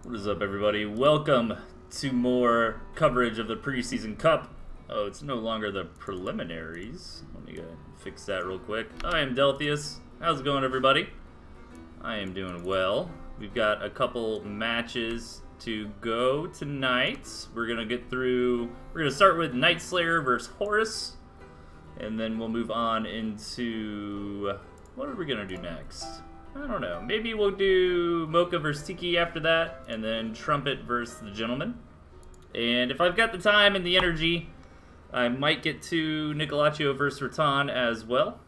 What is up, everybody? Welcome to more coverage of the preseason cup. Oh, it's no longer the preliminaries. Let me go fix that real quick. I am Delthius. How's it going, everybody? I am doing well. We've got a couple matches to go tonight. We're gonna start with Night Slayer versus Horus, and then we'll move on into what are we gonna do next? I don't know. Maybe we'll do Mocha versus Tiki after that, and then Trumpet versus the Gentleman. And if I've got the time and the energy, I might get to Nicolaccio versus Rattan as well.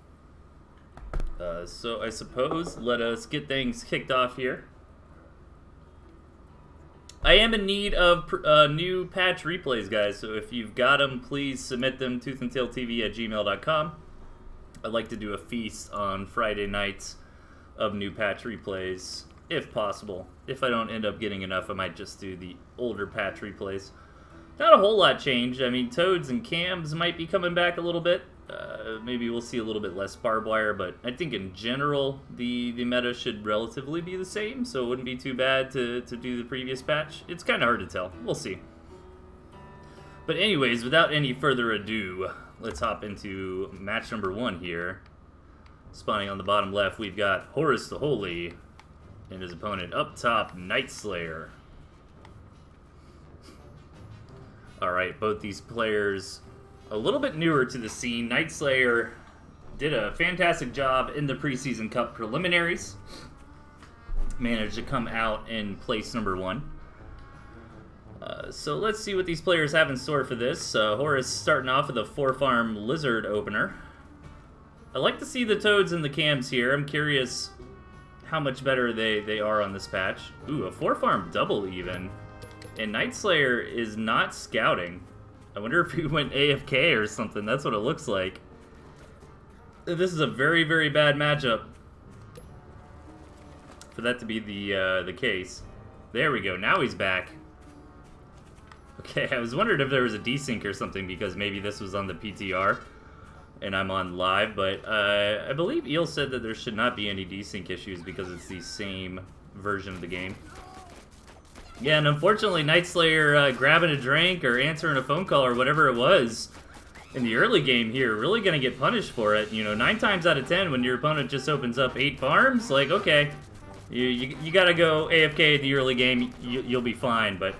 So I suppose let us get things kicked off here. I am in need of new patch replays, guys, so if you've got them, please submit them, ToothAndTailTV@gmail.com. I'd like to do a feast on Friday nights of new patch replays, if possible. If I don't end up getting enough, I might just do the older patch replays. Not a whole lot changed. I mean, Toads and Cams might be coming back a little bit. Maybe we'll see a little bit less barbed wire, but I think in general, the meta should relatively be the same, so it wouldn't be too bad to do the previous patch. It's kind of hard to tell. We'll see. But anyways, without any further ado, let's hop into match number 1 here. Spawning on the bottom left, we've got Horus the Holy and his opponent up top, Night Slayer. Alright, both these players a little bit newer to the scene. Night Slayer did a fantastic job in the preseason cup preliminaries. Managed to come out in place number 1. So let's see what these players have in store for this. Horus starting off with a 4-farm Lizard opener. I like to see the Toads and the Cams here. I'm curious how much better they are on this patch. Ooh, a 4-farm double even. And Night Slayer is not scouting. I wonder if he went AFK or something. That's what it looks like. This is a very, very bad matchup for that to be the case. There we go. Now he's back. Okay, I was wondering if there was a desync or something because maybe this was on the PTR and I'm on live, but I believe Eel said that there should not be any desync issues because it's the same version of the game. Yeah, and unfortunately, Night Slayer grabbing a drink or answering a phone call or whatever it was in the early game here, really going to get punished for it. You know, 9 times out of 10 when your opponent just opens up 8 farms, like, okay, you got to go AFK at the early game, you'll be fine, but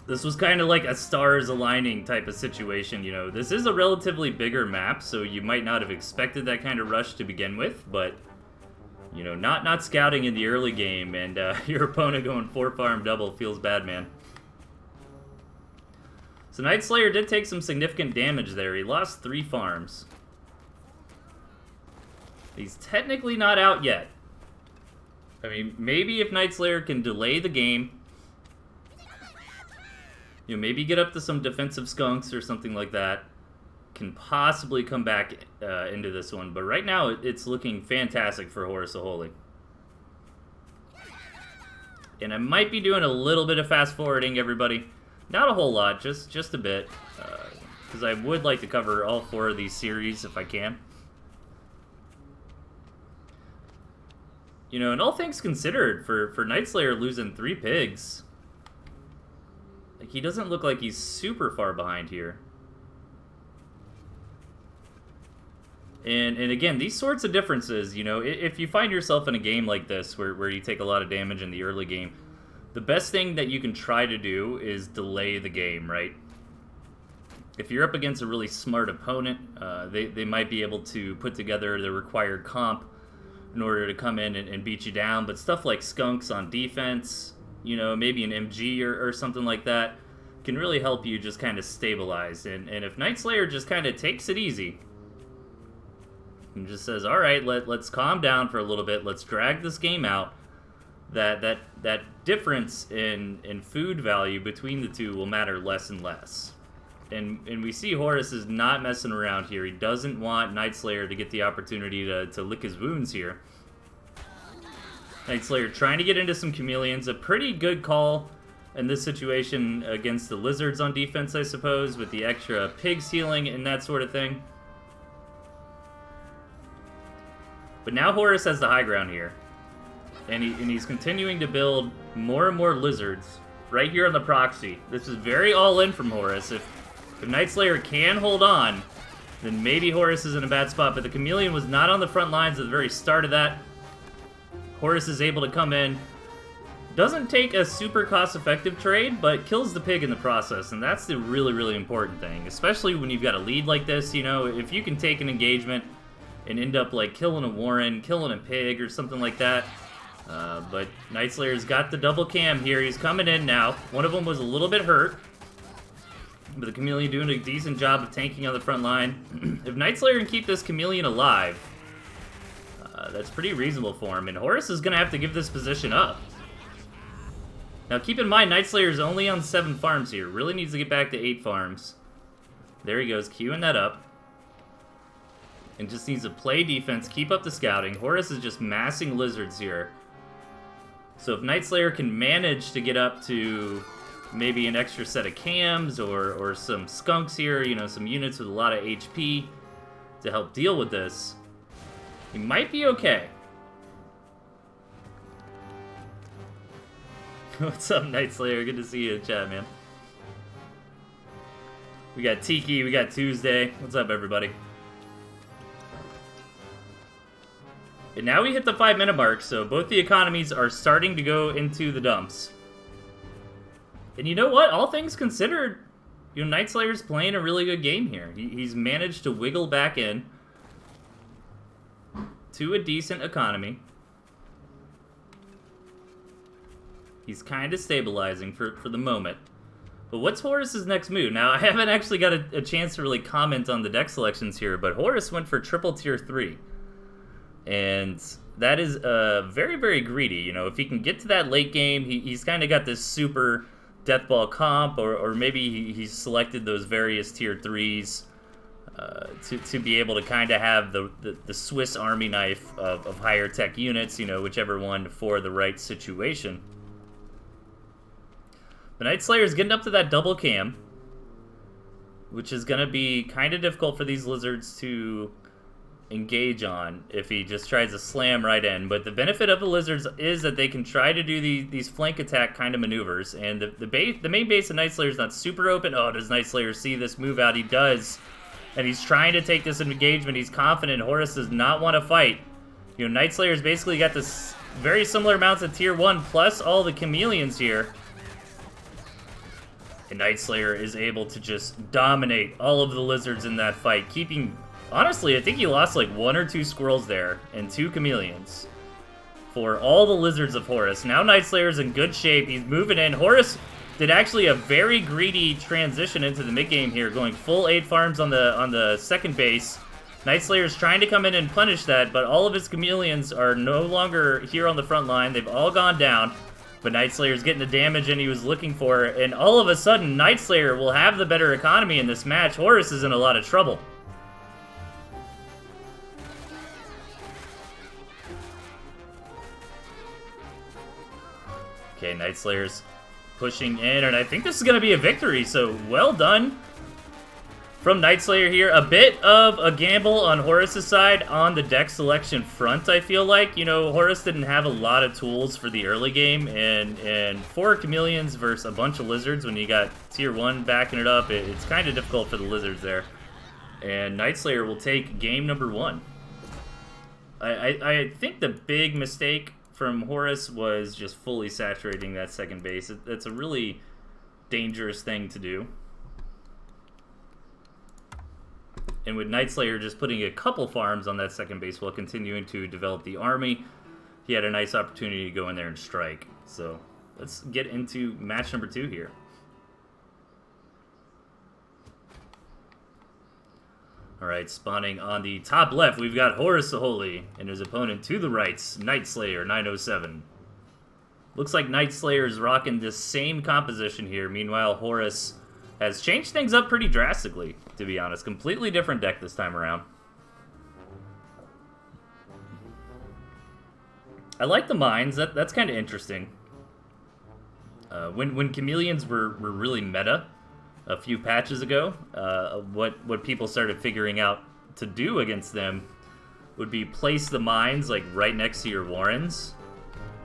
this was kind of like a stars aligning type of situation, you know. This is a relatively bigger map, so you might not have expected that kind of rush to begin with, but, you know, not scouting in the early game and your opponent going 4-farm double feels bad, man. So Night Slayer did take some significant damage there. He lost 3 farms. He's technically not out yet. I mean, maybe if Night Slayer can delay the game, you know, maybe get up to some defensive skunks or something like that, can possibly come back into this one. But right now, it's looking fantastic for Horus the Holy. And I might be doing a little bit of fast forwarding, everybody. Not a whole lot, just a bit. Because I would like to cover all 4 of these series if I can. You know, and all things considered, for Night Slayer losing 3 pigs, like, he doesn't look like he's super far behind here. And again, these sorts of differences, you know, if you find yourself in a game like this where you take a lot of damage in the early game, the best thing that you can try to do is delay the game, right? If you're up against a really smart opponent, they might be able to put together the required comp in order to come in and beat you down, but stuff like skunks on defense, you know, maybe an MG or something like that, can really help you just kind of stabilize. And if Night Slayer just kind of takes it easy and just says, all right, let's calm down for a little bit, let's drag this game out, that difference in food value between the two will matter less and less. And we see Horus is not messing around here. He doesn't want Night Slayer to get the opportunity to lick his wounds here. Night Slayer trying to get into some chameleons. A pretty good call in this situation against the lizards on defense, I suppose, with the extra pigs healing and that sort of thing. But now Horus has the high ground here. and he's continuing to build more and more lizards right here on the proxy. This is very all-in from Horus. If Nightslayer can hold on, then maybe Horus is in a bad spot, but the Chameleon was not on the front lines at the very start of that. Horus is able to come in. Doesn't take a super cost-effective trade, but kills the pig in the process, and that's the really, really important thing. Especially when you've got a lead like this, you know, if you can take an engagement and end up, like, killing a Warren, killing a pig, or something like that. But Nightslayer's got the double cam here. He's coming in now. One of them was a little bit hurt, but the Chameleon doing a decent job of tanking on the front line. If Nightslayer can keep this Chameleon alive, that's pretty reasonable for him, and Horus is going to have to give this position up. Now keep in mind, Nightslayer's only on 7 farms here. Really needs to get back to 8 farms. There he goes, queuing that up. And just needs to play defense, keep up the scouting. Horus is just massing lizards here. So if Nightslayer can manage to get up to maybe an extra set of cams or some skunks here, you know, some units with a lot of HP to help deal with this, he might be okay. What's up, Nightslayer? Good to see you in chat, man. We got Tiki, we got Tuesday. What's up, everybody? And now we hit the 5-minute mark, so both the economies are starting to go into the dumps. And you know what? All things considered, you know, Nightslayer's playing a really good game here. He's managed to wiggle back in to a decent economy. He's kind of stabilizing for the moment. But what's Horus's next move? Now, I haven't actually got a chance to really comment on the deck selections here, but Horus went for triple tier 3. And that is very, very greedy. You know, if he can get to that late game, he's kind of got this super deathball comp, or maybe he's selected those various tier 3s to be able to kind of have the Swiss Army knife of higher tech units, you know, whichever one for the right situation. The Nightslayer's getting up to that double cam, which is going to be kind of difficult for these lizards to engage on if he just tries to slam right in. But the benefit of the lizards is that they can try to do these flank attack kind of maneuvers, and the main base of Nightslayer's not super open. Oh, does Nightslayer see this move out? He does, and he's trying to take this engagement. He's confident. Horus does not want to fight. You know, Nightslayer's basically got this very similar amounts of tier 1 plus all the chameleons here, and Nightslayer is able to just dominate all of the lizards in that fight, keeping... Honestly, I think he lost like 1 or 2 squirrels there and 2 chameleons for all the lizards of Horus. Now Nightslayer's in good shape. He's moving in. Horus did actually a very greedy transition into the mid-game here, going full 8 farms on the second base. Nightslayer's trying to come in and punish that, but all of his chameleons are no longer here on the front line. They've all gone down, but Nightslayer's getting the damage and he was looking for, and all of a sudden, Nightslayer will have the better economy in this match. Horus is in a lot of trouble. Okay, Nightslayer's pushing in, and I think this is going to be a victory, so well done from Nightslayer here. A bit of a gamble on Horus's side on the deck selection front, I feel like. You know, Horus didn't have a lot of tools for the early game, and 4 chameleons versus a bunch of lizards when you got tier 1 backing it up, it's kind of difficult for the lizards there. And Nightslayer will take game number 1. I think the big mistake from Horus was just fully saturating that second base. That's a really dangerous thing to do. And with Nightslayer just putting a couple farms on that second base while continuing to develop the army, he had a nice opportunity to go in there and strike. So let's get into match number 2 here. Alright, spawning on the top left, we've got Horus the Holy, and his opponent to the right, Nightslayer 907. Looks like Nightslayer is rocking this same composition here. Meanwhile, Horus has changed things up pretty drastically, to be honest. Completely different deck this time around. I like the mines. That's kind of interesting. When chameleons were really meta a few patches ago, what people started figuring out to do against them would be place the mines like right next to your warrens,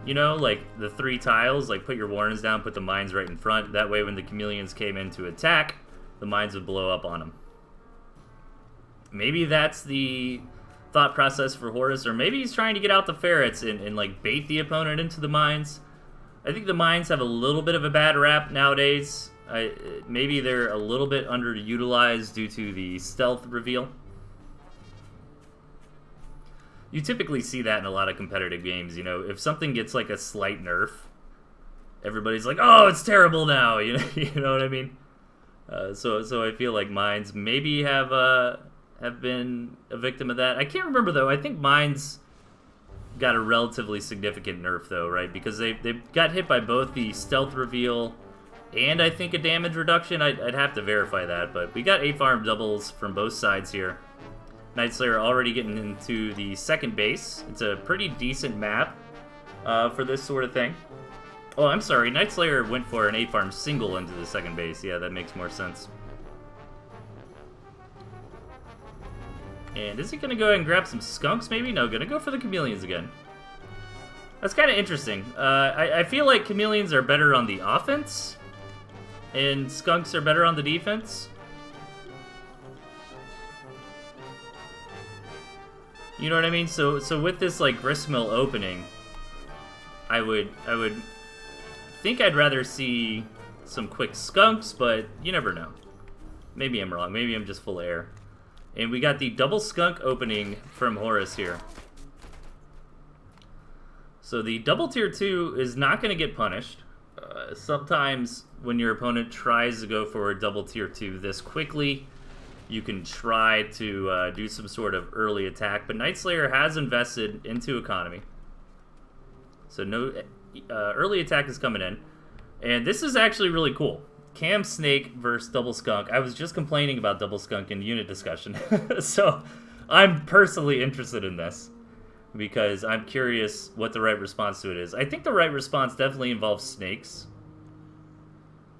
You know, like the 3 tiles, like put your warrens down, put the mines right in front. That way when the chameleons came in to attack, the mines would blow up on them. Maybe that's the thought process for Horus, or maybe he's trying to get out the ferrets and like bait the opponent into the mines. I think the mines have a little bit of a bad rap nowadays. Maybe they're a little bit underutilized due to the stealth reveal. You typically see that in a lot of competitive games, you know. If something gets like a slight nerf, everybody's like, oh, it's terrible now, you know what I mean? So I feel like mines maybe have been a victim of that. I can't remember, though. I think mines got a relatively significant nerf, though, right? Because they got hit by both the stealth reveal and I think a damage reduction. I'd have to verify that, but we got 8 farm doubles from both sides here. Night Slayer already getting into the second base. It's a pretty decent map for this sort of thing. Oh, I'm sorry. Night Slayer went for an 8 farm single into the second base. Yeah, that makes more sense. And is he going to go ahead and grab some skunks, maybe? No, going to go for the chameleons again. That's kind of interesting. I feel like chameleons are better on the offense, and skunks are better on the defense. You know what I mean? So with this like gristmill opening, I would think I'd rather see some quick skunks, but you never know. Maybe I'm wrong. Maybe I'm just full of air. And we got the double skunk opening from Horus here. So the double tier 2 is not going to get punished. Sometimes when your opponent tries to go for a double tier 2 this quickly, you can try to do some sort of early attack. But Night Slayer has invested into economy. So no early attack is coming in. And this is actually really cool. Cam Snake versus Double Skunk. I was just complaining about Double Skunk in unit discussion. So I'm personally interested in this because I'm curious what the right response to it is. I think the right response definitely involves snakes.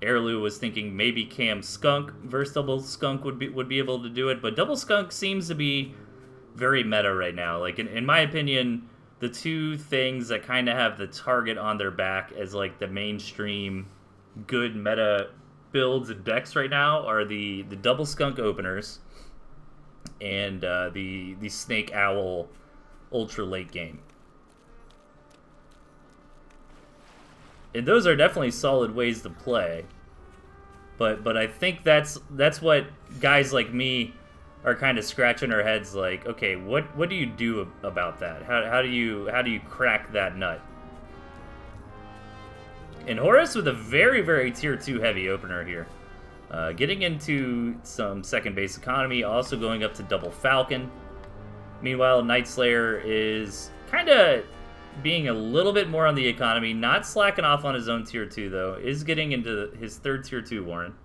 Airlu was thinking maybe Cam Skunk versus Double Skunk would be able to do it, but Double Skunk seems to be very meta right now. Like in my opinion, the two things that kind of have the target on their back as like the mainstream good meta builds and decks right now are the Double Skunk openers and the Snake Owl ultra late game. And those are definitely solid ways to play. But I think that's what guys like me are kind of scratching our heads like, okay, what do you do about that? How do you crack that nut? And Horus with a very, very tier 2 heavy opener here. Getting into some second base economy, also going up to double Falcon. Meanwhile, Night Slayer is kind of being a little bit more on the economy, not slacking off on his own tier 2 though, is getting into his third tier 2 Warren.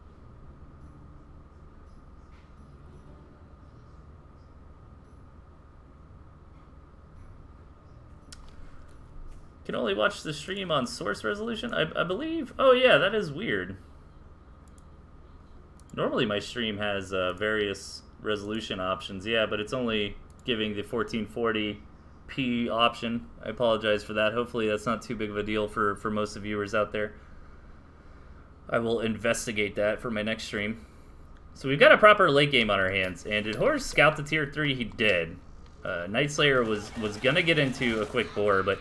Can only watch the stream on source resolution, I believe. Oh yeah, that is weird. Normally my stream has various resolution options, yeah, but it's only giving the 1440p option. I apologize for that. Hopefully that's not too big of a deal for most of the viewers out there. I will investigate that for my next stream. So we've got a proper late game on our hands, and did Horus scout the tier 3? He did. Night Slayer was gonna get into a quick bore, but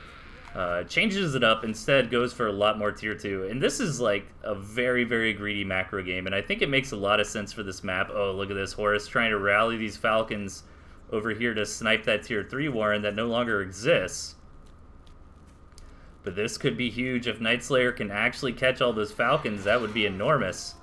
changes it up, instead goes for a lot more tier 2. And this is like a very, very greedy macro game, and I think it makes a lot of sense for this map. Oh, look at this. Horus trying to rally these Falcons over here to snipe that tier 3 Warren that no longer exists. But this could be huge. If Night Slayer can actually catch all those Falcons, that would be enormous.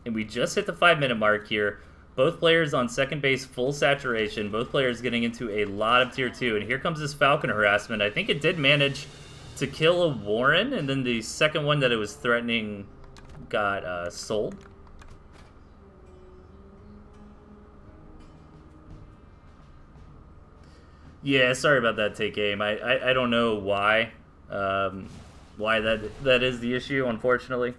And we just hit the 5-minute mark here. Both players on second base, full saturation. Both players getting into a lot of tier 2. And here comes this Falcon harassment. I think it did manage to kill a Warren, and then the second one that it was threatening got sold. Yeah, sorry about that, Take Aim. I don't know why that is the issue, unfortunately.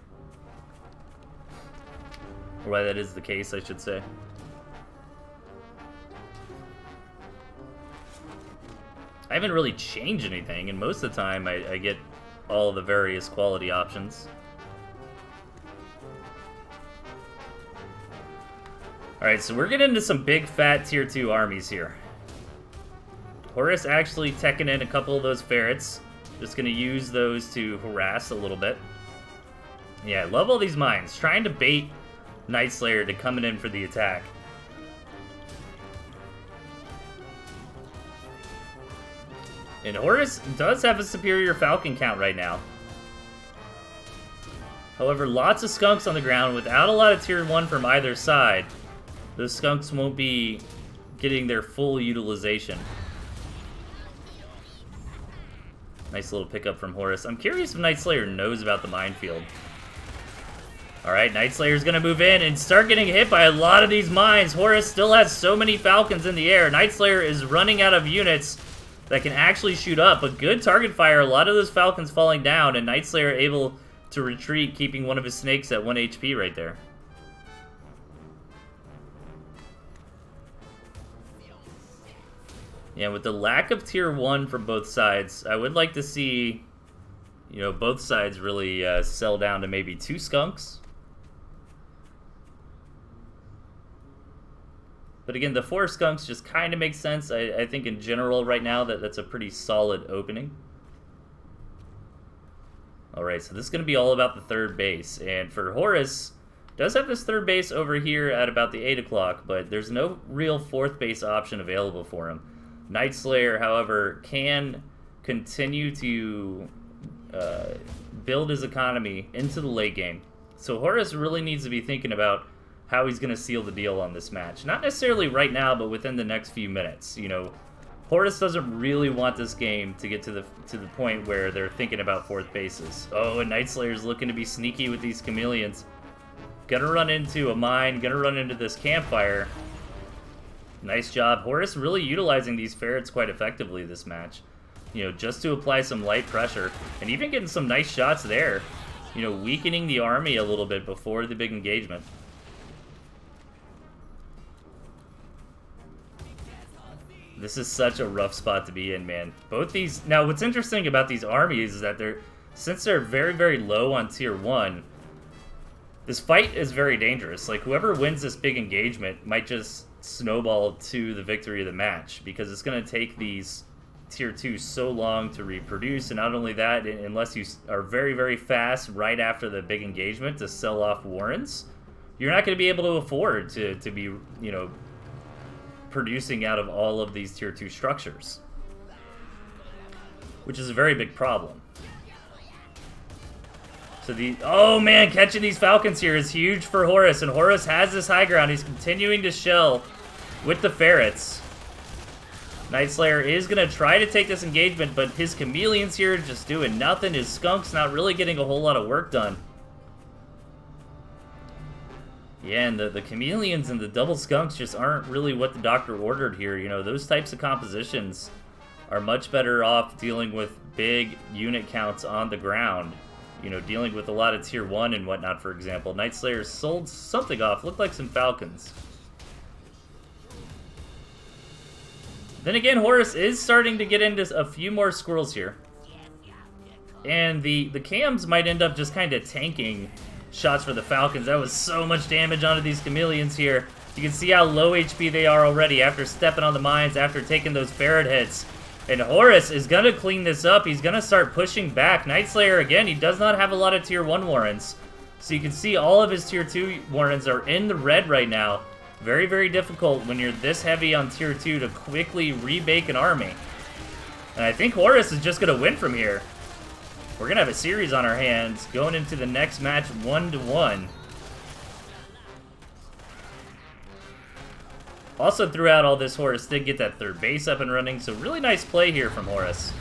Or why that is the case, I should say. I haven't really changed anything, and most of the time I get all the various quality options. Alright, so we're getting into some big fat tier 2 armies here. Horus actually teching in a couple of those ferrets. Just gonna use those to harass a little bit. Yeah, I love all these mines. Trying to bait Night Slayer to coming in for the attack. And Horus does have a superior Falcon count right now. However, lots of skunks on the ground without a lot of tier 1 from either side. Those skunks won't be getting their full utilization. Nice little pickup from Horus. I'm curious if Night Slayer knows about the minefield. Alright, Night Slayer's gonna move in and start getting hit by a lot of these mines. Horus still has so many Falcons in the air. Night Slayer is running out of units that can actually shoot up. A good target fire, a lot of those Falcons falling down, and Night Slayer able to retreat, keeping one of his snakes at 1 HP right there. Yeah, with the lack of tier 1 from both sides, I would like to see, you know, both sides really sell down to maybe 2 skunks. But again, the 4 skunks just kind of makes sense. I think in general right now that's a pretty solid opening. Alright, so this is going to be all about the third base. And for Horus, does have this third base over here at about the 8 o'clock, but there's no real fourth base option available for him. Night Slayer, however, can continue to build his economy into the late game. So Horus really needs to be thinking about how he's going to seal the deal on this match. Not necessarily right now, but within the next few minutes. You know, Horus doesn't really want this game to get to the point where they're thinking about fourth bases. Oh, and Night Slayer's looking to be sneaky with these chameleons. Gonna run into a mine, gonna run into this campfire. Nice job. Horus really utilizing these ferrets quite effectively this match. You know, just to apply some light pressure, and even getting some nice shots there. You know, weakening the army a little bit before the big engagement. This is such a rough spot to be in, man. Both these... Now, what's interesting about these armies is that since they're very, very low on tier 1, this fight is very dangerous. Like, whoever wins this big engagement might just snowball to the victory of the match, because it's going to take these tier 2 so long to reproduce, and not only that, unless you are very, very fast right after the big engagement to sell off warrens, you're not going to be able to afford to be, you know, producing out of all of these tier 2 structures, which is a very big problem. So oh man, catching these Falcons here is huge for Horus, and Horus has this high ground. He's continuing to shell with the ferrets. Night Slayer is going to try to take this engagement, but his chameleons here are just doing nothing. His skunk's not really getting a whole lot of work done. Yeah, and the chameleons and the double skunks just aren't really what the doctor ordered here. You know, those types of compositions are much better off dealing with big unit counts on the ground. You know, dealing with a lot of tier 1 and whatnot, for example. Night Slayer sold something off. Looked like some Falcons. Then again, Horus is starting to get into a few more squirrels here. And the cams might end up just kind of tanking shots for the Falcons. That was so much damage onto these chameleons here. You can see how low HP they are already after stepping on the mines, after taking those ferret hits. And Horus is going to clean this up. He's going to start pushing back. Night Slayer, again, he does not have a lot of tier 1 warrens. So you can see all of his tier 2 warrens are in the red right now. Very, very difficult when you're this heavy on tier 2 to quickly rebake an army. And I think Horus is just going to win from here. We're going to have a series on our hands going into the next match 1-1. Also, throughout all this, Horus did get that third base up and running, so really nice play here from Horus.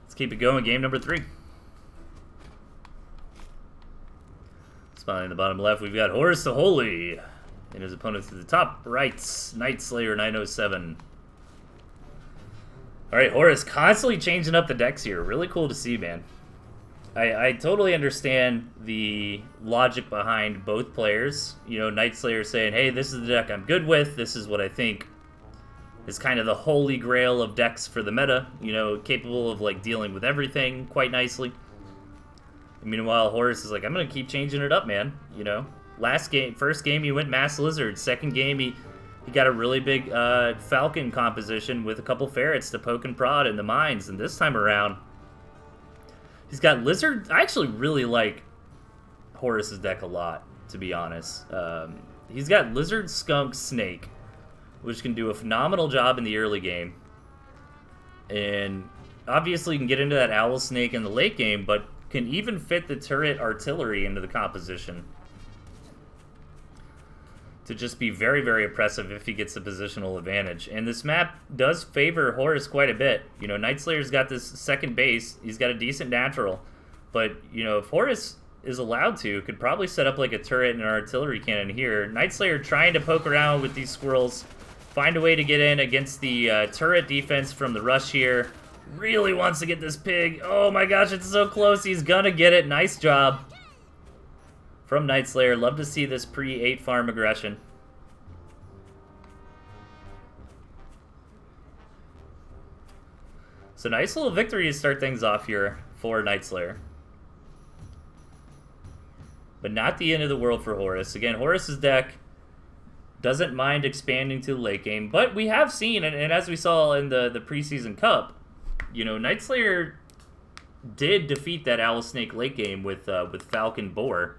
Let's keep it going. Game number 3. Spotting in the bottom left, we've got Horus the Holy. And his opponent to the top right, Night Slayer 907. Alright, Horus constantly changing up the decks here. Really cool to see, man. I totally understand the logic behind both players. You know, Night Slayer saying, hey, this is the deck I'm good with. This is what I think is kind of the holy grail of decks for the meta. You know, capable of, like, dealing with everything quite nicely. And meanwhile, Horus is like, I'm going to keep changing it up, man. You know, first game he went Mass Lizard. Second game he got a really big Falcon composition with a couple Ferrets to poke and prod in the mines. And this time around, he's got Lizard. I actually really like Horus's deck a lot, to be honest. He's got Lizard, Skunk, Snake, which can do a phenomenal job in the early game. And obviously you can get into that Owl Snake in the late game, but can even fit the turret artillery into the composition to just be very, very oppressive if he gets the positional advantage. And this map does favor Horus quite a bit. You know, Night Slayer's got this second base. He's got a decent natural. But, you know, if Horus is allowed to, could probably set up like a turret and an artillery cannon here. Night Slayer trying to poke around with these squirrels, find a way to get in against the turret defense from the rush here. Really wants to get this pig. Oh my gosh, it's so close. He's gonna get it. Nice job from Night Slayer. Love to see this pre-8 farm aggression. So nice little victory to start things off here for Night Slayer. But not the end of the world for Horus. Again, Horus's deck doesn't mind expanding to the late game, but we have seen, and as we saw in the preseason cup, you know, Night Slayer did defeat that Owl Snake late game with Falcon Boar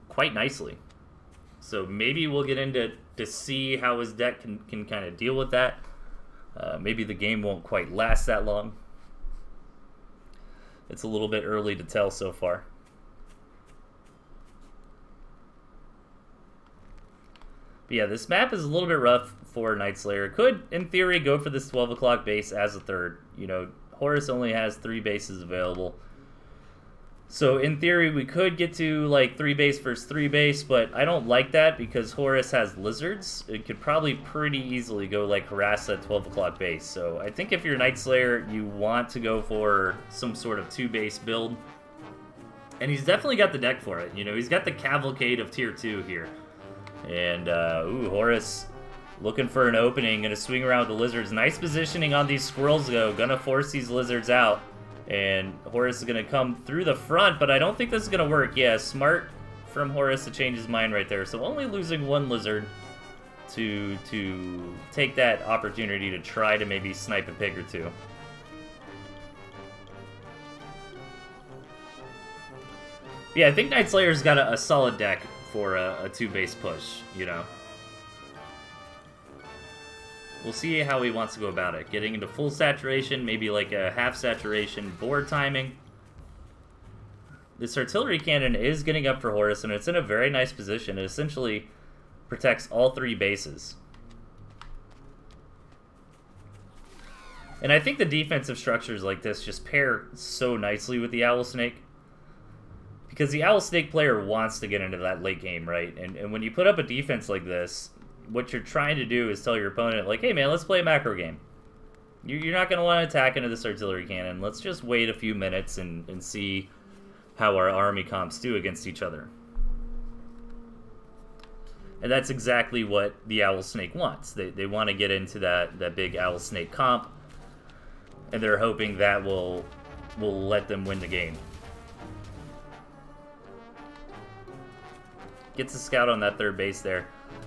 quite nicely. So maybe we'll get into to see how his deck can kind of deal with that. Maybe the game won't quite last that long. It's a little bit early to tell so far. But yeah, this map is a little bit rough for Night Slayer. Could, in theory, go for this 12 o'clock base as a third. You know, Horus only has 3 bases available. So, in theory, we could get to, like, 3 base versus 3 base, but I don't like that because Horus has lizards. It could probably pretty easily go, like, harass that 12 o'clock base. So, I think if you're Night Slayer, you want to go for some sort of 2-base build. And he's definitely got the deck for it. You know, he's got the Cavalcade of Tier 2 here. And, ooh, Horus looking for an opening. Gonna swing around with the lizards. Nice positioning on these squirrels, though. Gonna force these lizards out. And Horus is gonna come through the front, but I don't think this is gonna work. Yeah, smart from Horus to change his mind right there. So only losing 1 lizard to take that opportunity to try to maybe snipe a pig or 2. Yeah, I think Night Slayer's got a solid deck for a 2-base push, you know. We'll see how he wants to go about it. Getting into full saturation, maybe like a half saturation, board timing. This artillery cannon is getting up for Horus, and it's in a very nice position. It essentially protects all 3 bases. And I think the defensive structures like this just pair so nicely with the Owl Snake. Because the Owl Snake player wants to get into that late game, right? And when you put up a defense like this, what you're trying to do is tell your opponent, like, hey man, let's play a macro game. You're not going to want to attack into this artillery cannon. Let's just wait a few minutes and see how our army comps do against each other. And that's exactly what the Owl Snake wants. They want to get into that big Owl Snake comp, and they're hoping that will let them win the game. Gets a scout on that 3rd base there.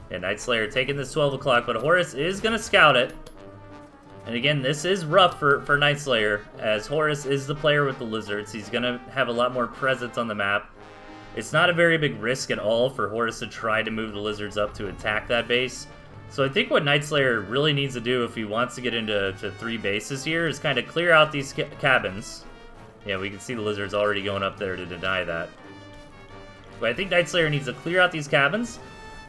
And Night Slayer taking this 12 o'clock, but Horus is going to scout it. And again, this is rough for Night Slayer, as Horus is the player with the lizards. He's going to have a lot more presence on the map. It's not a very big risk at all for Horus to try to move the lizards up to attack that base. So I think what Night Slayer really needs to do if he wants to get into 3 bases here is kind of clear out these cabins. Yeah, we can see the lizards already going up there to deny that. But I think Night Slayer needs to clear out these cabins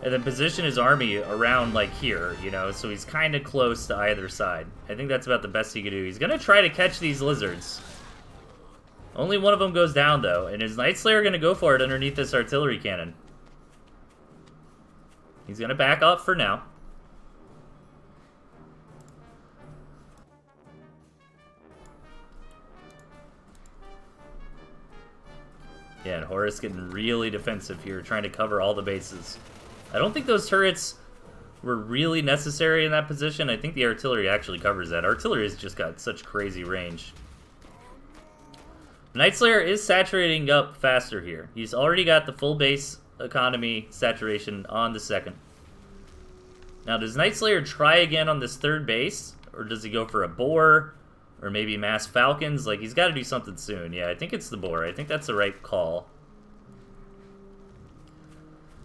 and then position his army around, like, here, you know, so he's kind of close to either side. I think that's about the best he could do. He's going to try to catch these lizards. Only one of them goes down, though, and is Night Slayer going to go for it underneath this artillery cannon? He's going to back off for now. Yeah, and Horus getting really defensive here, trying to cover all the bases. I don't think those turrets were really necessary in that position. I think the artillery actually covers that. Artillery has just got such crazy range. Night Slayer is saturating up faster here. He's already got the full base economy saturation on the second. Now, does Night Slayer try again on this third base? Or does he go for a boar? Or maybe mass falcons? Like, he's got to do something soon. Yeah, I think it's the boar. I think that's the right call.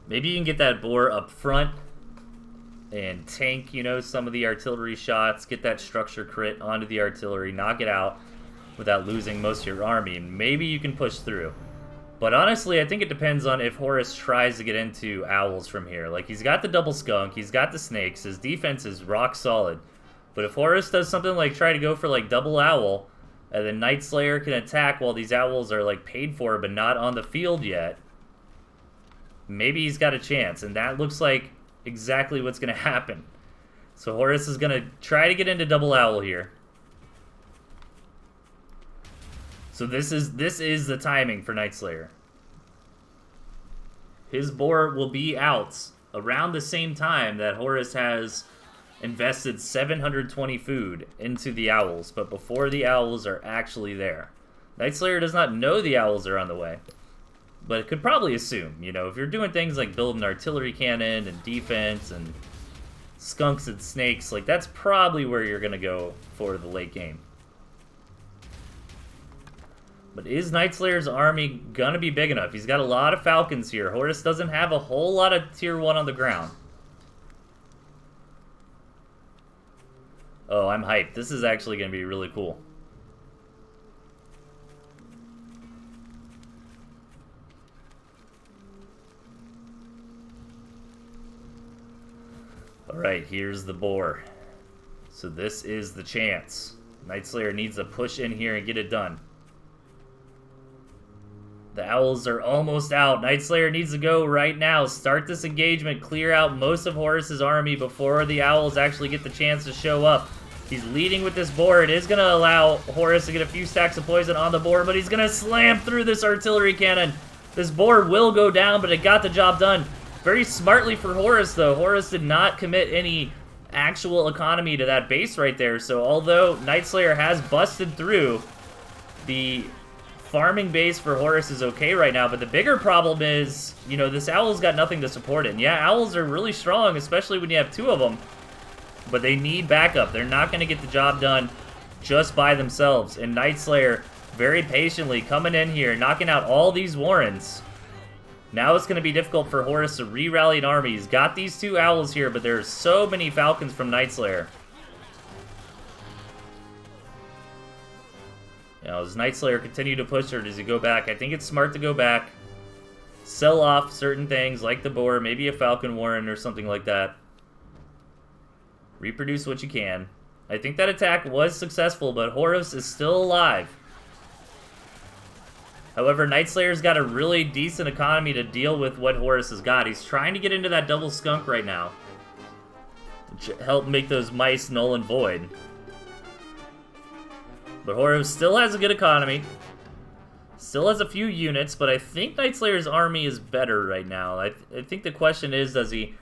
Maybe you can get that boar up front and tank, you know, some of the artillery shots, get that structure crit onto the artillery, knock it out without losing most of your army, and maybe you can push through. But honestly, I think it depends on if Horus tries to get into owls from here. Like, he's got the double skunk, he's got the snakes, his defense is rock solid. But if Horus does something like try to go for, like, double owl, and then Night Slayer can attack while these owls are, like, paid for but not on the field yet, maybe he's got a chance, and that looks like exactly what's going to happen. So Horus is going to try to get into double owl here. So this is the timing for Night Slayer. His boar will be out around the same time that Horus has invested 720 food into the owls, but before the owls are actually there. Night Slayer does not know the owls are on the way, but it could probably assume, you know, if you're doing things like building an artillery cannon and defense and skunks and snakes, like, that's probably where you're going to go for the late game. But is Night Slayer's army going to be big enough? He's got a lot of falcons here. Horus doesn't have a whole lot of tier 1 on the ground. Oh, I'm hyped. This is actually going to be really cool. Alright, here's the boar. So this is the chance. Night Slayer needs to push in here and get it done. The owls are almost out. Night Slayer needs to go right now. Start this engagement. Clear out most of Horus's army before the owls actually get the chance to show up. He's leading with this boar. It is going to allow Horus to get a few stacks of poison on the boar, but he's going to slam through this artillery cannon. This boar will go down, but it got the job done. Very smartly for Horus, though. Horus did not commit any actual economy to that base right there. So although Night Slayer has busted through, the farming base for Horus is okay right now, but the bigger problem is, you know, this owl's got nothing to support it. And yeah, owls are really strong, especially when you have 2 of them, but they need backup. They're not going to get the job done just by themselves. And Night Slayer, very patiently coming in here, knocking out all these warrens. Now it's going to be difficult for Horus to re-rally an army. He's got these 2 owls here, but there's so many falcons from Night Slayer. Now, does Night Slayer continue to push, or does he go back? I think it's smart to go back. Sell off certain things, like the boar, maybe a falcon warren or something like that. Reproduce what you can. I think that attack was successful, but Horus is still alive. However, Night Slayer's got a really decent economy to deal with what Horus has got. He's trying to get into that double skunk right now to help make those mice null and void. But Horus still has a good economy. Still has a few units, but I think Night Slayer's army is better right now. I think the question is, does he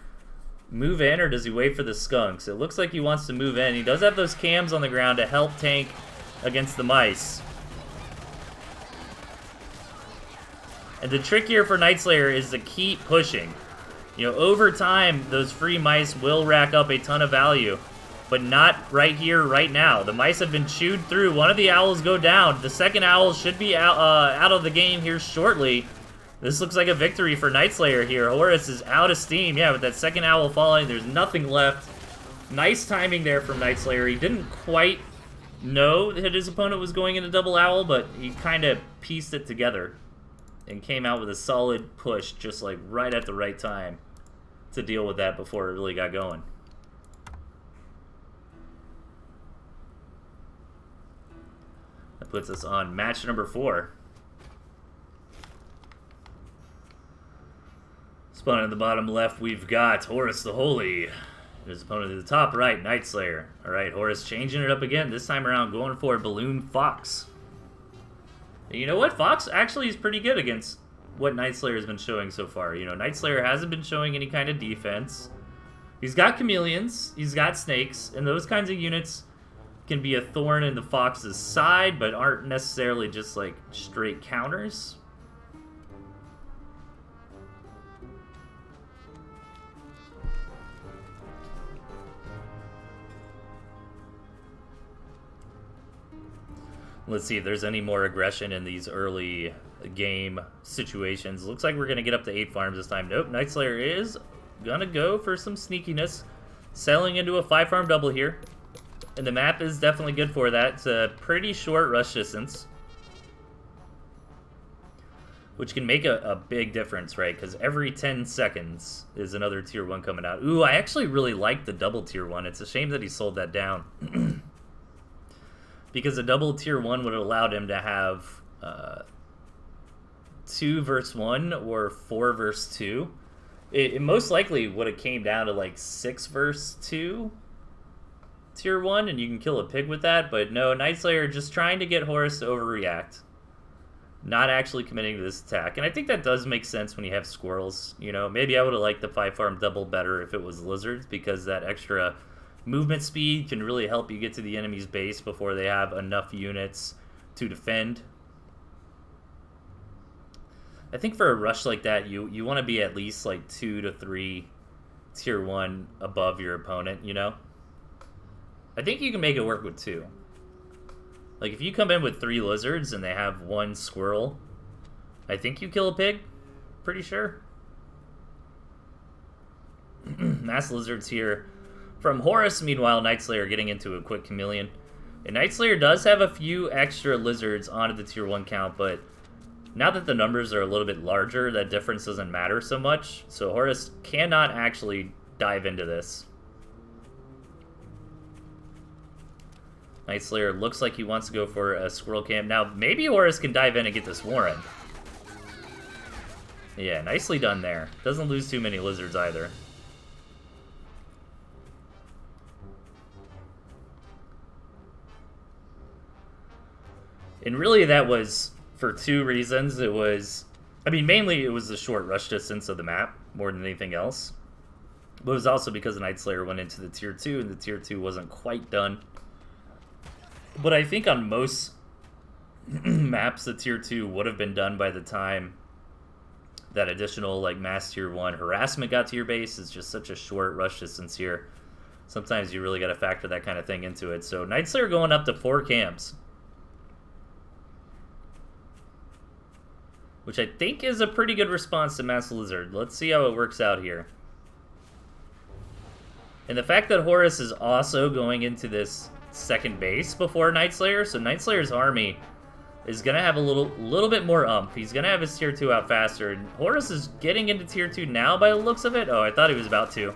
move in or does he wait for the skunks? It looks like he wants to move in. He does have those cams on the ground to help tank against the mice. And the trick here for Night Slayer is to keep pushing. You know, over time, those free mice will rack up a ton of value. But not right here, right now. The mice have been chewed through. One of the owls go down. The second owl should be out of the game here shortly. This looks like a victory for Night Slayer here. Horus is out of steam. Yeah, with that second owl falling, there's nothing left. Nice timing there from Night Slayer. He didn't quite know that his opponent was going into double owl, but he kind of pieced it together and came out with a solid push just like right at the right time to deal with that before it really got going. That puts us on match number 4. Opponent at the bottom left, we've got Horus the Holy. His opponent at the top right, Night Slayer. Alright, Horus changing it up again. This time around going for Balloon Fox. And you know what? Fox actually is pretty good against what Night Slayer has been showing so far. You know, Night Slayer hasn't been showing any kind of defense. He's got chameleons, he's got snakes, and those kinds of units can be a thorn in the Fox's side, but aren't necessarily just like straight counters. Let's see if there's any more aggression in these early game situations. Looks like we're going to get up to 8 farms this time. Nope, Night Slayer is going to go for some sneakiness. Selling into a 5-farm double here. And the map is definitely good for that. It's a pretty short rush distance. Which can make a big difference, right? Because every 10 seconds is another tier 1 coming out. Ooh, I actually really like the double tier 1. It's a shame that he sold that down. Because a double tier 1 would have allowed him to have 2 versus 1 or 4 versus 2. It most likely would have came down to like 6 versus 2 tier 1, and you can kill a pig with that. But no, Night Slayer just trying to get Horus to overreact. Not actually committing to this attack. And I think that does make sense when you have squirrels. You know, maybe I would have liked the 5-farm double better if it was lizards, because that extra movement speed can really help you get to the enemy's base before they have enough units to defend. I think for a rush like that, you want to be at least like 2 to 3 tier 1 above your opponent, you know? I think you can make it work with 2. Like if you come in with 3 lizards and they have 1 squirrel, I think you kill a pig. Pretty sure. Mass lizards here. From Horus, meanwhile, Night Slayer getting into a quick chameleon. And Night Slayer does have a few extra lizards onto the tier 1 count, but now that the numbers are a little bit larger, that difference doesn't matter so much. So Horus cannot actually dive into this. Night Slayer looks like he wants to go for a squirrel camp. Now, maybe Horus can dive in and get this Warren. Yeah, nicely done there. Doesn't lose too many lizards either. And really that was for 2 reasons. It was, I mean, mainly it was the short rush distance of the map more than anything else. But it was also because the Night Slayer went into the tier 2 and the tier 2 wasn't quite done. But I think on most maps, the tier 2 would have been done by the time that additional like mass tier 1 harassment got to your base. It's just such a short rush distance here. Sometimes you really got to factor that kind of thing into it. So Night Slayer going up to 4 camps. Which I think is a pretty good response to Mass Lizard. Let's see how it works out here. And the fact that Horus is also going into this second base before Night Slayer, so Night Slayer's army is going to have a little bit more umph. He's going to have his tier 2 out faster. And Horus is getting into tier 2 now by the looks of it. Oh, I thought he was about to.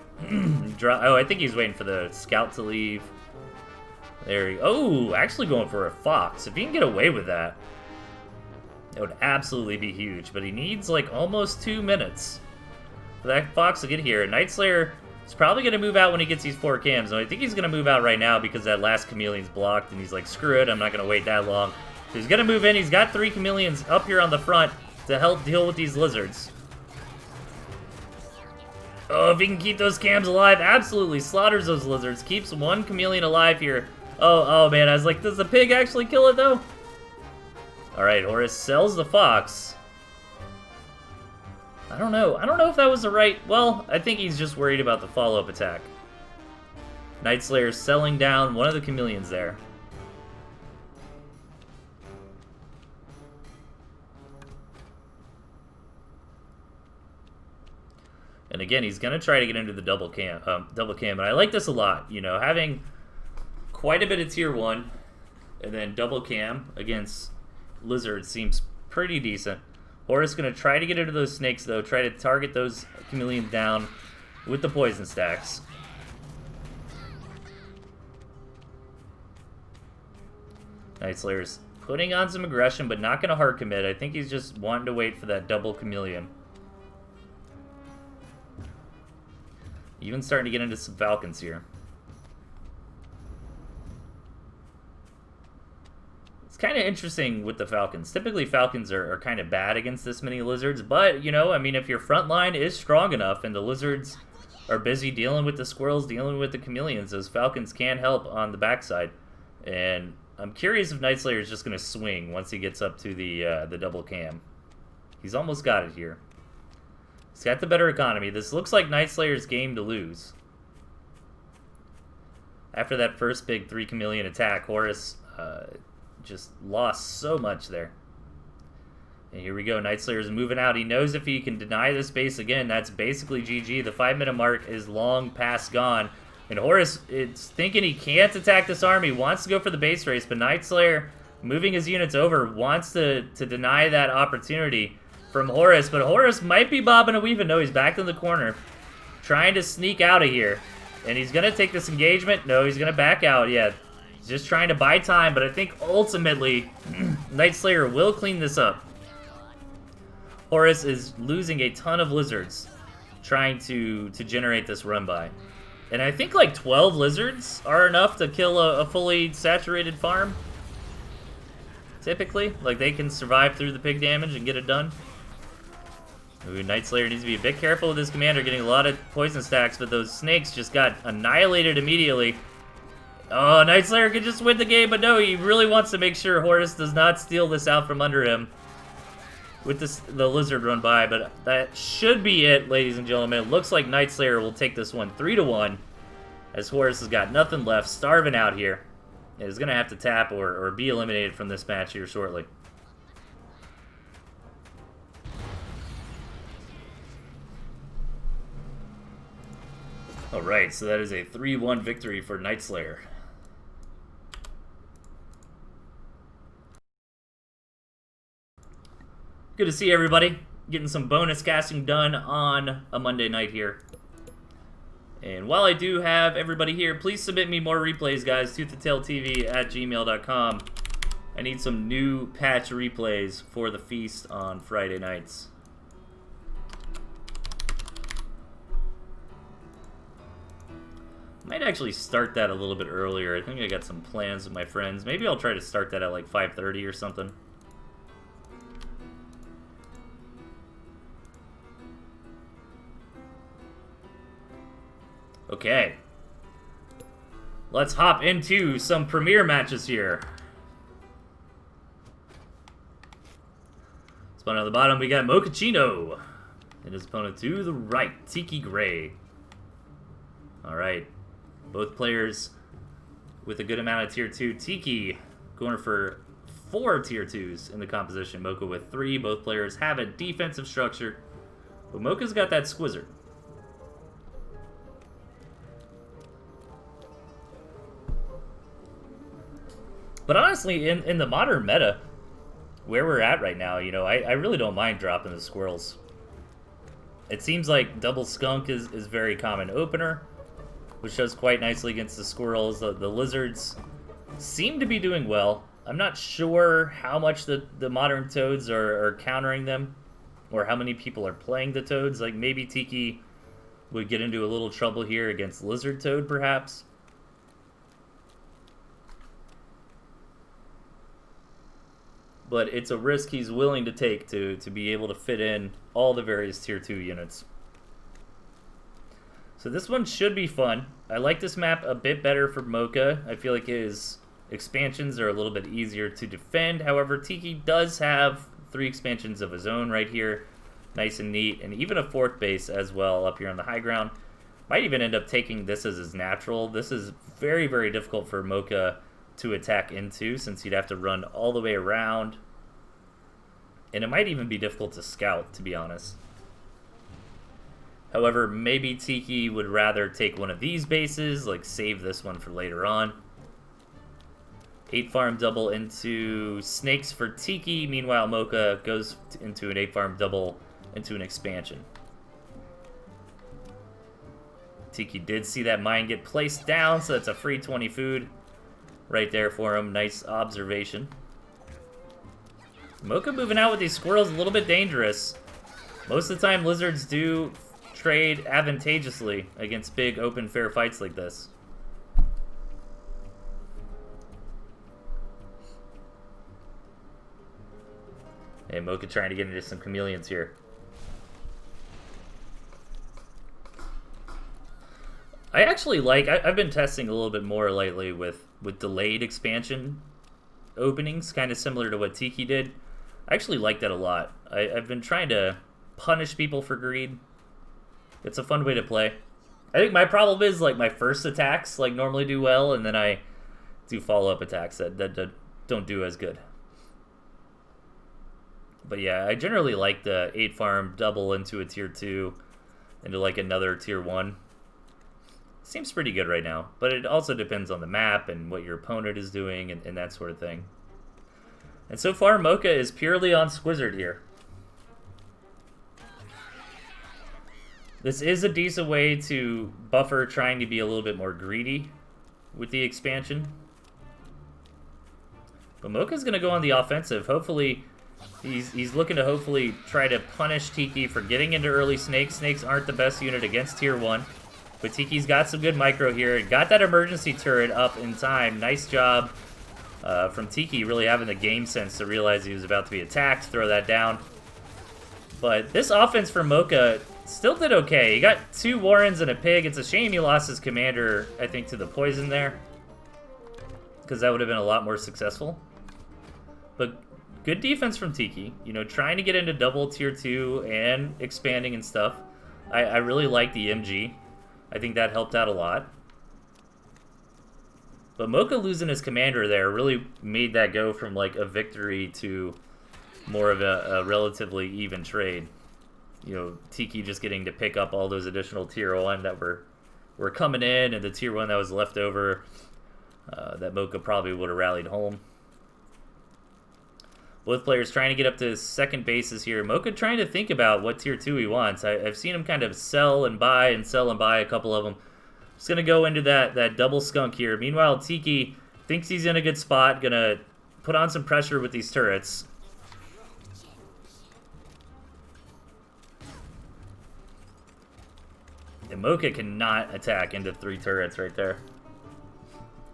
Oh, I think he's waiting for the scout to leave. There he... Oh, actually going for a fox. If he can get away with that, it would absolutely be huge, but he needs like almost 2 minutes for that fox to get here. Night Slayer is probably going to move out when he gets these 4 cams, and I think he's going to move out right now because that last chameleon's blocked, and he's like, screw it, I'm not going to wait that long. So he's going to move in. He's got 3 chameleons up here on the front to help deal with these lizards. Oh, if he can keep those cams alive, absolutely slaughters those lizards. Keeps 1 chameleon alive here. Oh man, I was like, does the pig actually kill it though? Alright, Horus sells the fox. I don't know if that was the right... Well, I think he's just worried about the follow-up attack. Night Slayer selling down one of the chameleons there. And again, he's going to try to get into the double cam. And I like this a lot. You know, having quite a bit of tier 1 and then double cam against lizard seems pretty decent. Horus going to try to get into those snakes, though. Try to target those chameleons down with the poison stacks. Night Slayer's putting on some aggression, but not going to hard commit. I think he's just wanting to wait for that double chameleon. Even starting to get into some falcons here. It's kind of interesting with the Falcons. Typically, Falcons are kind of bad against this many lizards, but, you know, I mean, if your front line is strong enough and the lizards are busy dealing with the squirrels, dealing with the chameleons, those Falcons can help on the backside. And I'm curious if Night Slayer is just going to swing once he gets up to the double cam. He's almost got it here. He's got the better economy. This looks like Night Slayer's game to lose. After that first big 3 chameleon attack, Horus just lost so much there. And here we go. Night Slayer's moving out. He knows if he can deny this base again, that's basically GG. The 5-minute mark is long past gone. And Horus is thinking he can't attack this army, wants to go for the base race, but Night Slayer, moving his units over, wants to deny that opportunity from Horus. But Horus might be bobbing and weaving. No, he's back in the corner, trying to sneak out of here. And he's going to take this engagement. No, he's going to back out. Yeah, he's just trying to buy time. But I think ultimately, Night Slayer will clean this up. Horus is losing a ton of lizards trying to generate this run by. And I think like 12 lizards are enough to kill a fully saturated farm. Typically. Like they can survive through the pig damage and get it done. Ooh, Night Slayer needs to be a bit careful with his commander, getting a lot of poison stacks, but those snakes just got annihilated immediately. Oh, Night Slayer could just win the game, but no, he really wants to make sure Horus does not steal this out from under him with the lizard run by, but that should be it, ladies and gentlemen. It looks like Night Slayer will take this one 3-1, as Horus has got nothing left, starving out here. And is going to have to tap or be eliminated from this match here shortly. Alright, so that is a 3-1 victory for Night Slayer. Good to see everybody. Getting some bonus casting done on a Monday night here. And while I do have everybody here, please submit me more replays, guys. ToothAndTailTV at gmail.com. I need some new patch replays for the feast on Friday nights. Might actually start that a little bit earlier. I think I got some plans with my friends. Maybe I'll try to start that at like 5:30 or something. Okay. Let's hop into some premier matches here. Spawn on the bottom, we got Mochaccino. And his opponent to the right, Tiki Gray. Alright. Both players with a good amount of tier 2. Tiki going for 4 tier 2s in the composition. Mocha with 3. Both players have a defensive structure. But Mocha's got that Squizzard. But honestly, in the modern meta, where we're at right now, you know, I really don't mind dropping the squirrels. It seems like double skunk is very common opener, which does quite nicely against the squirrels. The lizards seem to be doing well. I'm not sure how much the modern toads are countering them, or how many people are playing the toads. Like maybe Tiki would get into a little trouble here against lizard toad, perhaps. But it's a risk he's willing to take to be able to fit in all the various tier 2 units. So this one should be fun. I like this map a bit better for Mocha. I feel like his expansions are a little bit easier to defend. However, Tiki does have 3 expansions of his own right here. Nice and neat. And even a 4th base as well up here on the high ground. Might even end up taking this as his natural. This is very, very difficult for Mocha to attack into, since you'd have to run all the way around. And it might even be difficult to scout, to be honest. However, maybe Tiki would rather take one of these bases, like save this one for later on. 8 farm double into snakes for Tiki. Meanwhile, Mocha goes into an 8 farm double into an expansion. Tiki did see that mine get placed down, so that's a free 20 food right there for him. Nice observation. Mocha moving out with these squirrels a little bit dangerous. Most of the time, lizards do trade advantageously against big, open, fair fights like this. Hey, Mocha trying to get into some chameleons here. I actually like, I've been testing a little bit more lately with delayed expansion openings, kind of similar to what Tiki did. I actually like that a lot. I've been trying to punish people for greed. It's a fun way to play. I think my problem is, like, my first attacks, like, normally do well, and then I do follow-up attacks that don't do as good. But yeah, I generally like the 8-farm double into a tier 2 into, like, another tier 1. Seems pretty good right now, but it also depends on the map and what your opponent is doing and that sort of thing. And so far, Mocha is purely on Squizzard here. This is a decent way to buffer trying to be a little bit more greedy with the expansion. But Mocha's going to go on the offensive. Hopefully, he's looking to hopefully try to punish Tiki for getting into early snakes. Snakes aren't the best unit against tier 1. But Tiki's got some good micro here. Got that emergency turret up in time. Nice job from Tiki, really having the game sense to realize he was about to be attacked. Throw that down. But this offense for Mocha still did okay. He got 2 Warrens and a pig. It's a shame he lost his commander, I think, to the poison there, because that would have been a lot more successful. But good defense from Tiki. You know, trying to get into double tier 2 and expanding and stuff. I really like the MG. I think that helped out a lot. But Mocha losing his commander there really made that go from like a victory to more of a relatively even trade. You know, Tiki just getting to pick up all those additional tier 1 that were coming in, and the tier 1 that was left over that Mocha probably would have rallied home. Both players trying to get up to second bases here. Mocha trying to think about what tier 2 he wants. I've seen him kind of sell and buy a couple of them. Just going to go into that double skunk here. Meanwhile, Tiki thinks he's in a good spot. Going to put on some pressure with these turrets. And Mocha cannot attack into 3 turrets right there.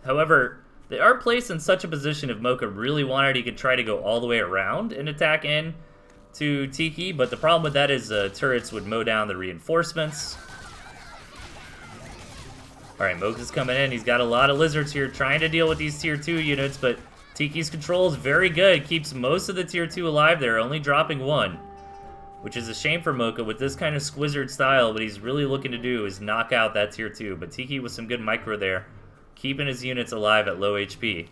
However, they are placed in such a position if Mocha really wanted, he could try to go all the way around and attack in to Tiki, but the problem with that is turrets would mow down the reinforcements. Alright, Mocha's coming in. He's got a lot of lizards here trying to deal with these tier 2 units, but Tiki's control is very good. Keeps most of the tier 2 alive there, only dropping 1. Which is a shame for Mocha with this kind of Squizzard style. What he's really looking to do is knock out that tier 2, but Tiki with some good micro there, keeping his units alive at low HP.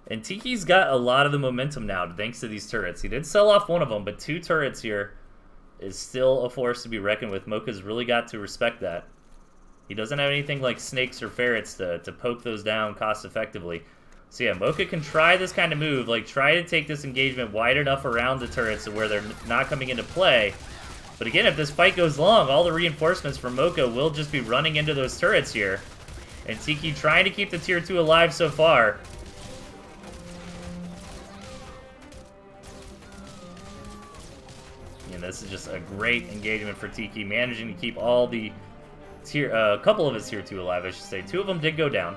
And Tiki's got a lot of the momentum now thanks to these turrets. He did sell off one of them, but 2 turrets here is still a force to be reckoned with. Mocha's really got to respect that. He doesn't have anything like snakes or ferrets to poke those down cost effectively. So yeah, Mocha can try this kind of move, like try to take this engagement wide enough around the turrets to where they're not coming into play. But again, if this fight goes long, all the reinforcements from Mocha will just be running into those turrets here. And Tiki trying to keep the tier 2 alive so far. And this is just a great engagement for Tiki, managing to keep all the a couple of his tier 2 alive, I should say. 2 of them did go down.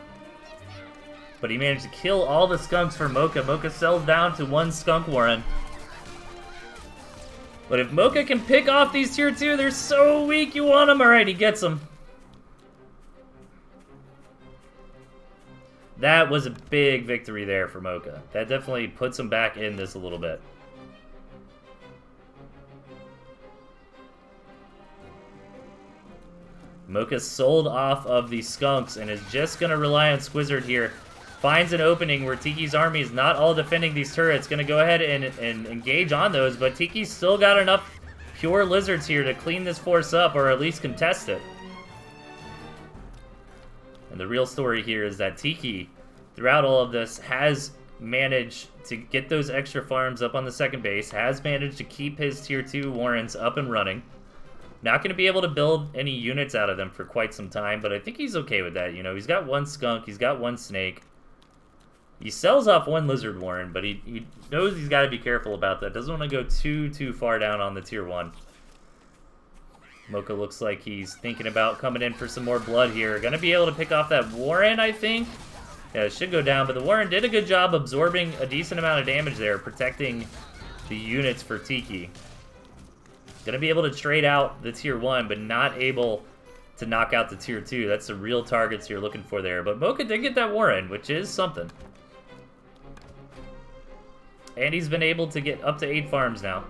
But he managed to kill all the skunks for Mocha. Mocha sells down to 1 skunk warren. But if Mocha can pick off these tier 2, they're so weak, you want them. Alright, he gets them. That was a big victory there for Mocha. That definitely puts him back in this a little bit. Mocha sold off of the skunks and is just going to rely on Squizzard here. Finds an opening where Tiki's army is not all defending these turrets. Going to go ahead and engage on those, but Tiki's still got enough pure lizards here to clean this force up, or at least contest it. And the real story here is that Tiki, throughout all of this, has managed to get those extra farms up on the second base, has managed to keep his tier 2 warrens up and running. Not going to be able to build any units out of them for quite some time, but I think he's okay with that. You know, he's got 1 skunk, he's got 1 snake. He sells off 1 lizard warren, but he knows he's got to be careful about that. Doesn't want to go too far down on the tier 1. Mocha looks like he's thinking about coming in for some more blood here. Going to be able to pick off that warren, I think. Yeah, it should go down, but the Warren did a good job absorbing a decent amount of damage there, protecting the units for Tiki. Gonna be able to trade out the tier 1, but not able to knock out the tier 2. That's the real targets you're looking for there. But Mocha did get that Warren, which is something. And he's been able to get up to 8 farms now.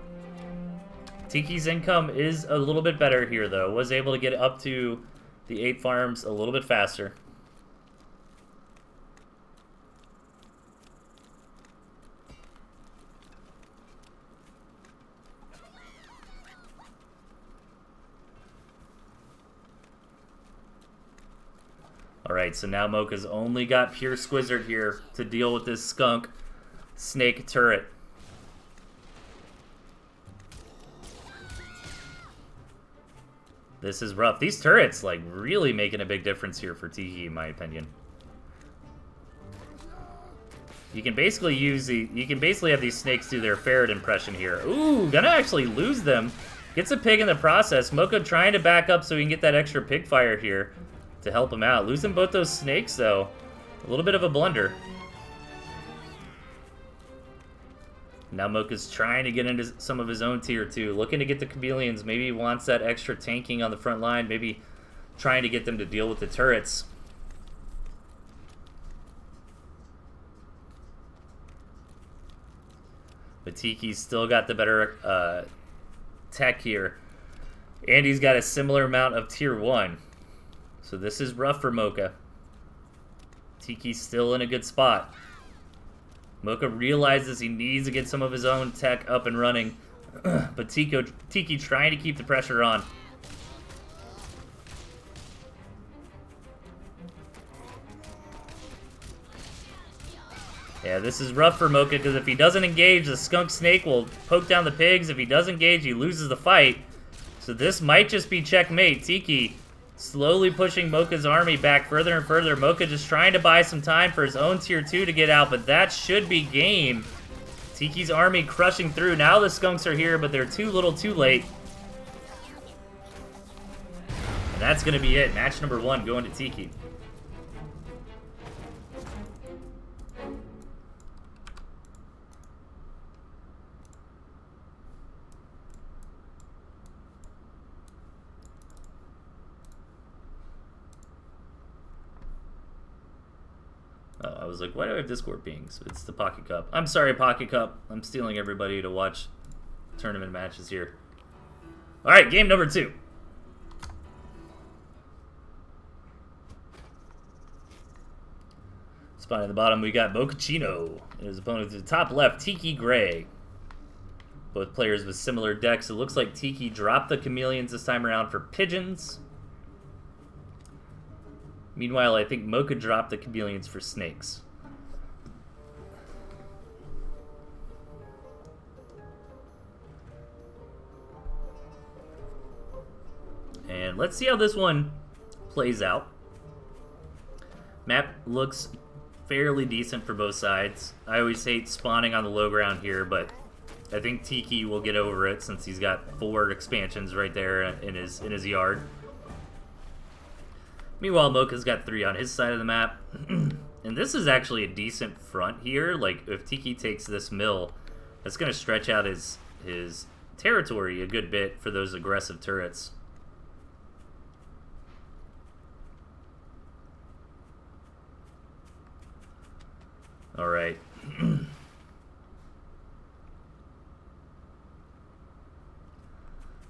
Tiki's income is a little bit better here, though. Was able to get up to the 8 farms a little bit faster. Alright, so now Mocha's only got Pure Squizzard here to deal with this skunk snake turret. This is rough. These turrets, like, really making a big difference here for Tiki, in my opinion. You can basically have these snakes do their ferret impression here. Ooh, gonna actually lose them. Gets a pig in the process. Mocha trying to back up so he can get that extra pig fire here to help him out. Losing both those snakes, though. A little bit of a blunder. Now Mocha's trying to get into some of his own tier 2. Looking to get the chameleons. Maybe he wants that extra tanking on the front line. Maybe trying to get them to deal with the turrets. But Tiki's still got the better tech here. And he's got a similar amount of tier 1. So this is rough for Mocha. Tiki's still in a good spot. Mocha realizes he needs to get some of his own tech up and running. But Tiki trying to keep the pressure on. Yeah, this is rough for Mocha because if he doesn't engage, the skunk snake will poke down the pigs. If he does engage, he loses the fight. So this might just be checkmate. Tiki slowly pushing Mocha's army back further and further. Mocha just trying to buy some time for his own tier 2 to get out, but that should be game. Tiki's army crushing through. Now the skunks are here, but they're too little too late. And that's going to be it. Match number 1 going to Tiki. I was like, why do I have Discord pings? It's the Pocket Cup. I'm sorry, Pocket Cup. I'm stealing everybody to watch tournament matches here. Alright, game number 2. Spot at the bottom, we got Mochaccino. And his opponent to the top left, Tiki Gray. Both players with similar decks. It looks like Tiki dropped the chameleons this time around for pigeons. Meanwhile, I think Mocha dropped the chameleons for snakes. And let's see how this one plays out. Map looks fairly decent for both sides. I always hate spawning on the low ground here, but I think Tiki will get over it since he's got 4 expansions right there in his yard. Meanwhile, Mocha's got 3 on his side of the map. And this is actually a decent front here. Like, if Tiki takes this mill, that's going to stretch out his territory a good bit for those aggressive turrets. Alright.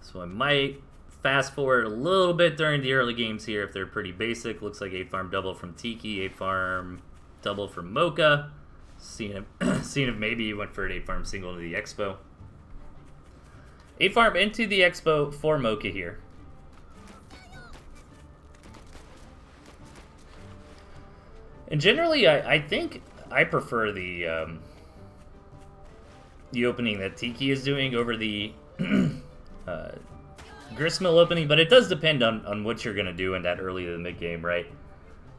So I might fast forward a little bit during the early games here if they're pretty basic. Looks like 8 farm double from Tiki, 8 farm double from Mocha. Seeing if maybe he went for an 8 farm single to the Expo. 8 farm into the Expo for Mocha here. And generally, I think I prefer the opening that Tiki is doing over the Gristmill opening, but it does depend on what you're going to do in that early to the mid-game, right?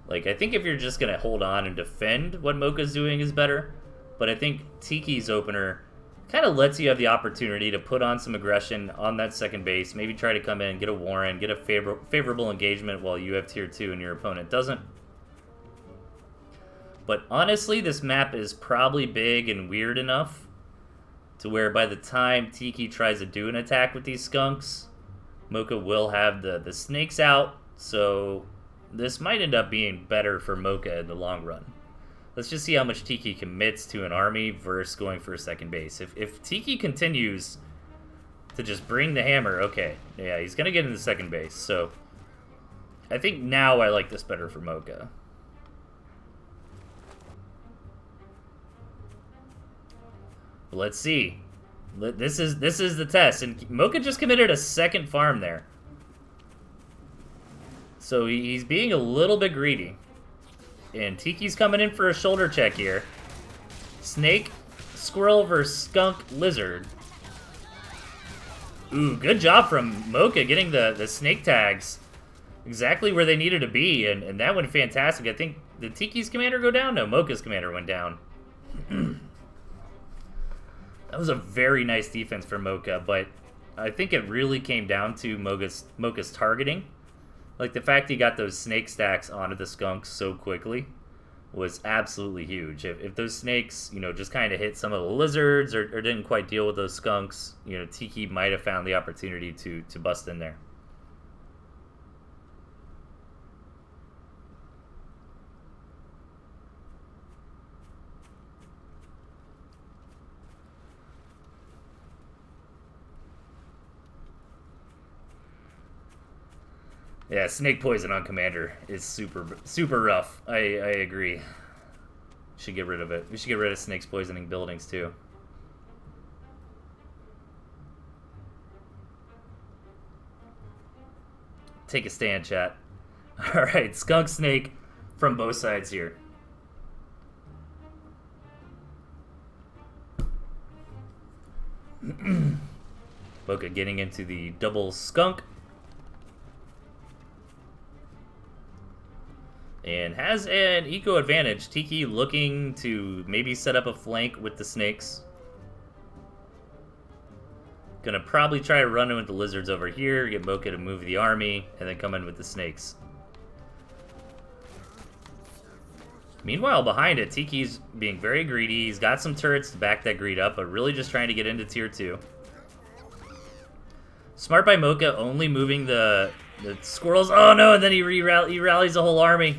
Like, I think if you're just going to hold on and defend, what Mocha's doing is better, but I think Tiki's opener kind of lets you have the opportunity to put on some aggression on that second base, maybe try to come in, get a Warren, get a favorable engagement while you have tier 2 and your opponent doesn't. But honestly, this map is probably big and weird enough to where by the time Tiki tries to do an attack with these skunks, Mocha will have the snakes out, so this might end up being better for Mocha in the long run. Let's just see how much Tiki commits to an army versus going for a second base. If Tiki continues to just bring the hammer, okay, yeah, he's going to get into second base, so I think now I like this better for Mocha. Let's see. This is the test, and Mocha just committed a second farm there. So he's being a little bit greedy. And Tiki's coming in for a shoulder check here. Snake, squirrel versus skunk, lizard. Ooh, good job from Mocha getting the snake tags exactly where they needed to be, and that went fantastic. I think, did Tiki's commander go down? No, Mocha's commander went down. That was a very nice defense for Mocha, but I think it really came down to Mocha's targeting. Like, the fact he got those snake stacks onto the skunks so quickly was absolutely huge. If those snakes, you know, just kind of hit some of the lizards or didn't quite deal with those skunks, you know, Tiki might have found the opportunity to bust in there. Yeah, snake poison on commander is super rough. I agree. Should get rid of it. We should get rid of snakes poisoning buildings too. Take a stand, chat. All right, skunk snake from both sides here. Mocha getting into the double skunk. And has an eco advantage. Tiki looking to maybe set up a flank with the snakes. Gonna probably try to run in with the lizards over here, get Mocha to move the army, and then come in with the snakes. Meanwhile, behind it, Tiki's being very greedy. He's got some turrets to back that greed up, but really just trying to get into tier 2. Smart by Mocha, only moving the squirrels. Oh no, and then he rallies the whole army.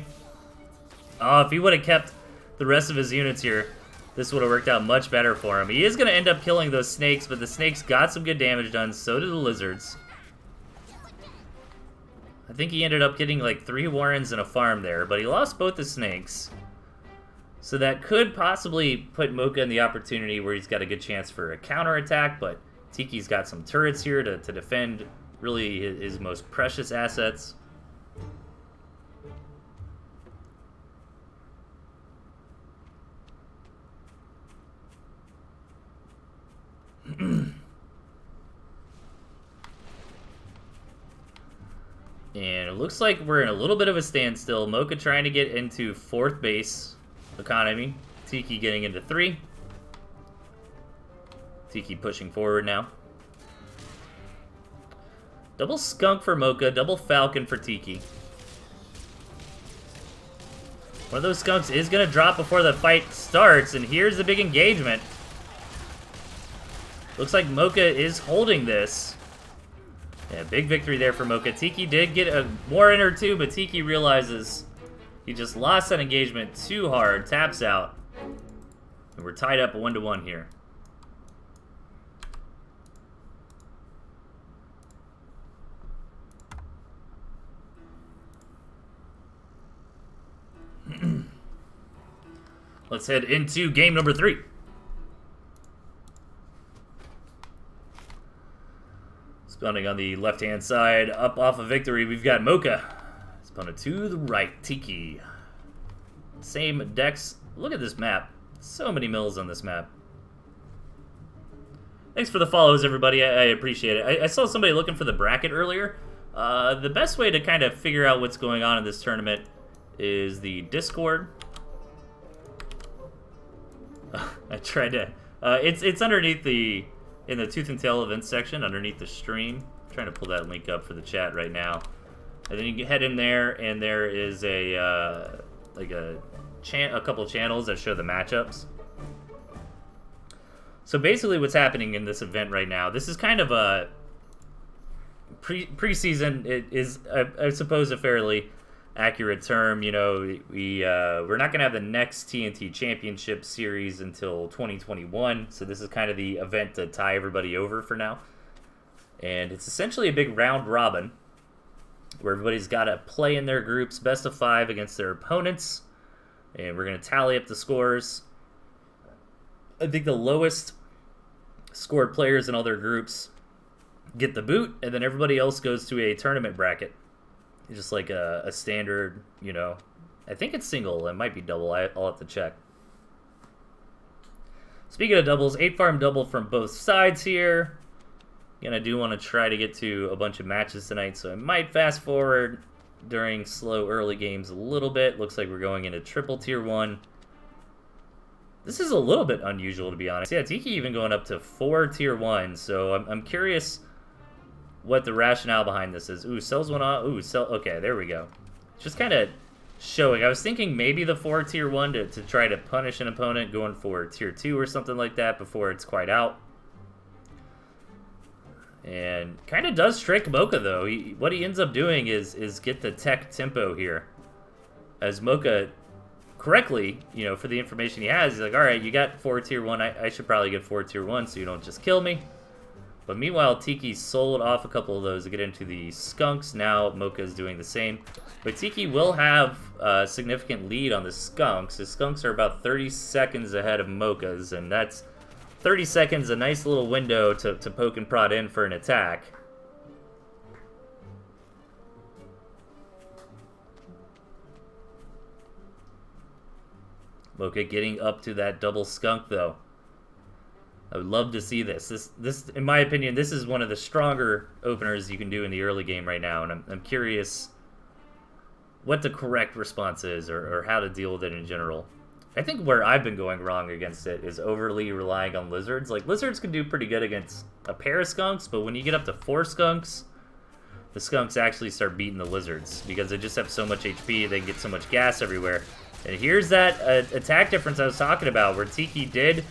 Oh, if he would have kept the rest of his units here, this would have worked out much better for him. He is going to end up killing those snakes, but the snakes got some good damage done. So did the lizards. I think he ended up getting like 3 warrens and a farm there, but he lost both the snakes. So that could possibly put Mocha in the opportunity where he's got a good chance for a counterattack, but Tiki's got some turrets here to defend really his most precious assets. And it looks like we're in a little bit of a standstill. Mocha trying to get into 4th base economy. Tiki getting into 3. Tiki pushing forward now. Double skunk for Mocha, double falcon for Tiki. One of those skunks is going to drop before the fight starts, and here's the big engagement. Looks like Mocha is holding this. Yeah, big victory there for Mocha. Tiki did get a warren or 2, but Tiki realizes he just lost that engagement too hard, taps out. And we're tied up 1-1 here. Let's head into game number 3. Spawning on the left-hand side, up off of victory, we've got Mocha. Spawning to the right, Tiki. Same decks. Look at this map. So many mills on this map. Thanks for the follows, everybody. I appreciate it. I saw somebody looking for the bracket earlier. The best way to kind of figure out what's going on in this tournament is the Discord. I tried to... it's underneath the... in the Tooth and Tail events section, underneath the stream. I'm trying to pull that link up for the chat right now. And then you can head in there, and there is a... like a a couple channels that show the matchups. So basically what's happening in this event right now, this is kind of a preseason. It is, I suppose, a fairly accurate term. You know, we're not going to have the next TNT Championship Series until 2021, so this is kind of the event to tie everybody over for now. And it's essentially a big round robin where everybody's got to play in their groups, best of 5 against their opponents, and we're going to tally up the scores. I think the lowest scored players in all their groups get the boot, and then everybody else goes to a tournament bracket. It's just like a standard, you know, I think it's single, it might be double, I'll have to check. Speaking of doubles, 8-farm double from both sides here. Again, I do want to try to get to a bunch of matches tonight, so I might fast forward during slow early games a little bit. Looks like we're going into triple tier 1. This is a little bit unusual, to be honest. Yeah, Tiki even going up to 4 tier 1, so I'm curious what the rationale behind this is. Ooh, sells one off. Ooh, sell. Okay, there we go. Just kind of showing. I was thinking maybe the 4 tier 1 to try to punish an opponent going for tier 2 or something like that before it's quite out. And kind of does trick Mocha, though. What he ends up doing is get the tech tempo here. As Mocha correctly, you know, for the information he has, he's like, all right, you got 4 tier 1. I should probably get 4 tier 1 so you don't just kill me. But meanwhile, Tiki sold off a couple of those to get into the skunks. Now Mocha is doing the same. But Tiki will have a significant lead on the skunks. The skunks are about 30 seconds ahead of Mocha's, and that's 30 seconds, a nice little window to poke and prod in for an attack. Mocha getting up to that double skunk, though. I would love to see this. This, in my opinion, this is one of the stronger openers you can do in the early game right now, and I'm curious what the correct response is, or how to deal with it in general. I think where I've been going wrong against it is overly relying on lizards. Like, lizards can do pretty good against a pair of skunks, but when you get up to 4 skunks, the skunks actually start beating the lizards because they just have so much HP, they get so much gas everywhere. And here's that attack difference I was talking about, where Tiki did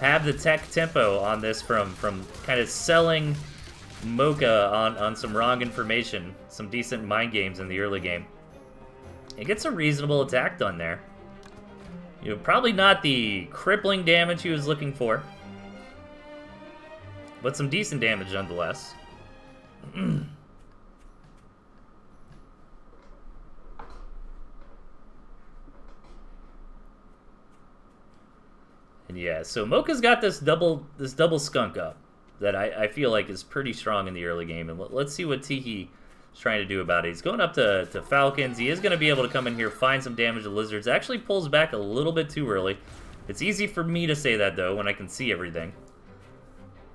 have the tech tempo on this from kind of selling Mocha on some wrong information, some decent mind games in the early game. It gets a reasonable attack done there. You know, probably not the crippling damage he was looking for, but some decent damage nonetheless. And yeah, so Mocha's got this double skunk up that I feel like is pretty strong in the early game, and let's see what Tiki is trying to do about it. He's going up to Falcons. He is going to be able to come in here, find some damage to lizards. Actually pulls back a little bit too early. It's easy for me to say that, though, when I can see everything.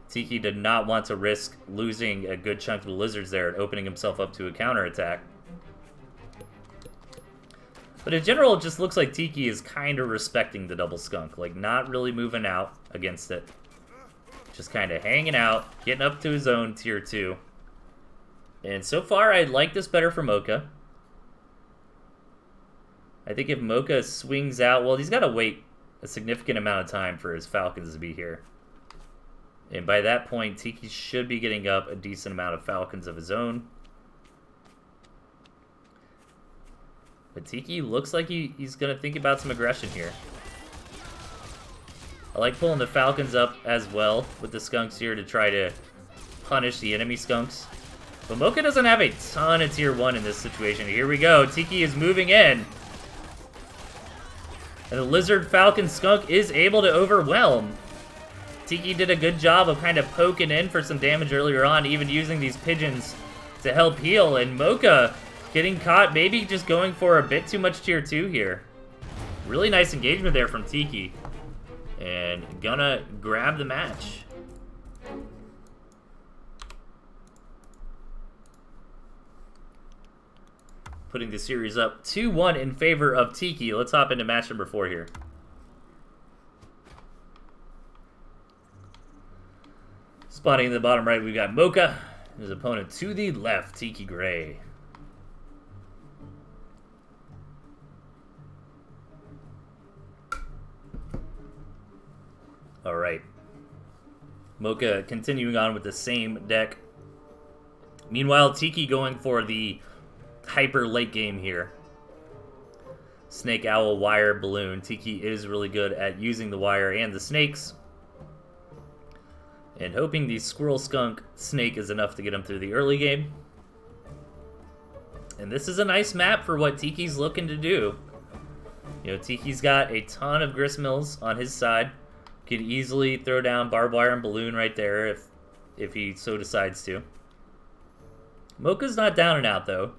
Tiki did not want to risk losing a good chunk of the lizards there and opening himself up to a counterattack. But in general, it just looks like Tiki is kind of respecting the double skunk. Like, not really moving out against it. Just kind of hanging out, getting up to his own tier 2. And so far, I like this better for Mocha. I think if Mocha swings out... Well, he's got to wait a significant amount of time for his Falcons to be here. And by that point, Tiki should be getting up a decent amount of Falcons of his own. But Tiki looks like he's going to think about some aggression here. I like pulling the Falcons up as well with the skunks here to try to punish the enemy skunks. But Mocha doesn't have a ton of tier 1 in this situation. Here we go. Tiki is moving in. And the Lizard Falcon Skunk is able to overwhelm. Tiki did a good job of kind of poking in for some damage earlier on, even using these pigeons to help heal. And Mocha getting caught, maybe just going for a bit too much tier 2 here. Really nice engagement there from Tiki. And gonna grab the match. Putting the series up 2-1 in favor of Tiki. Let's hop into match number 4 here. Spotting in the bottom right, we've got Mocha. His opponent to the left, Tiki Gray. Alright. Mocha continuing on with the same deck. Meanwhile, Tiki going for the hyper late game here. Snake, Owl, Wire, Balloon. Tiki is really good at using the wire and the snakes. And hoping the Squirrel, Skunk, Snake is enough to get him through the early game. And this is a nice map for what Tiki's looking to do. You know, Tiki's got a ton of gristmills on his side. Could easily throw down Barbed Wire and Balloon right there if he so decides to. Mocha's not down and out, though.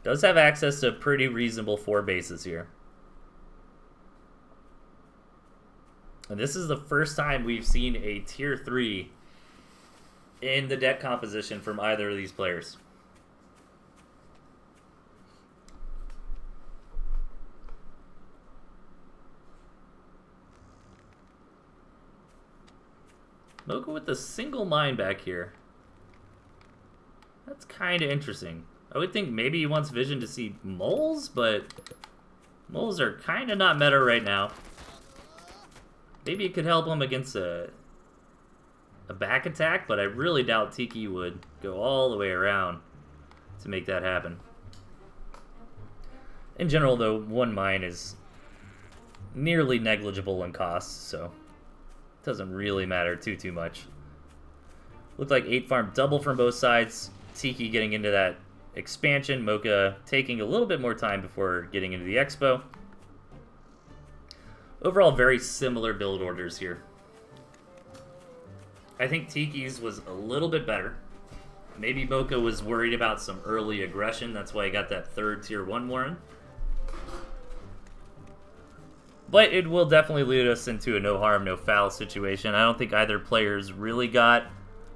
Does have access to pretty reasonable 4 bases here. And this is the first time we've seen a Tier 3 in the deck composition from either of these players. Mocha with the single mine back here. That's kind of interesting. I would think maybe he wants Vision to see moles, but moles are kind of not meta right now. Maybe it could help him against a back attack, but I really doubt Tiki would go all the way around to make that happen. In general, though, 1 mine is nearly negligible in cost, so it doesn't really matter too much. Looked like 8 farm double from both sides. Tiki getting into that expansion. Mocha taking a little bit more time before getting into the expo. Overall, very similar build orders here. I think Tiki's was a little bit better. Maybe Mocha was worried about some early aggression. That's why he got that 3rd Tier 1 Warren. But it will definitely lead us into a no harm, no foul situation. I don't think either player's really got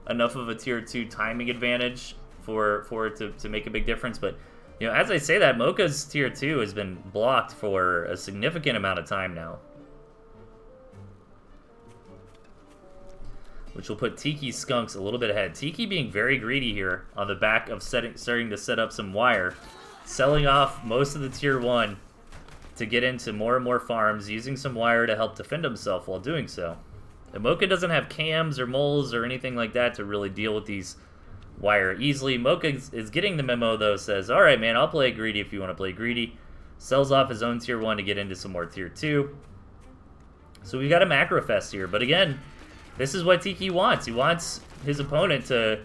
enough of a Tier 2 timing advantage for it to make a big difference. But, you know, as I say that, Mocha's Tier 2 has been blocked for a significant amount of time now. Which will put Tiki Skunks a little bit ahead. Tiki being very greedy here on the back of starting to set up some wire. Selling off most of the Tier 1 to get into more and more farms, using some wire to help defend himself while doing so. And Mocha doesn't have cams or moles or anything like that to really deal with these wire easily. Mocha is getting the memo, though, says, alright, man, I'll play greedy if you want to play greedy. Sells off his own Tier 1 to get into some more Tier 2. So we've got a macro fest here. But again, this is what Tiki wants. He wants his opponent to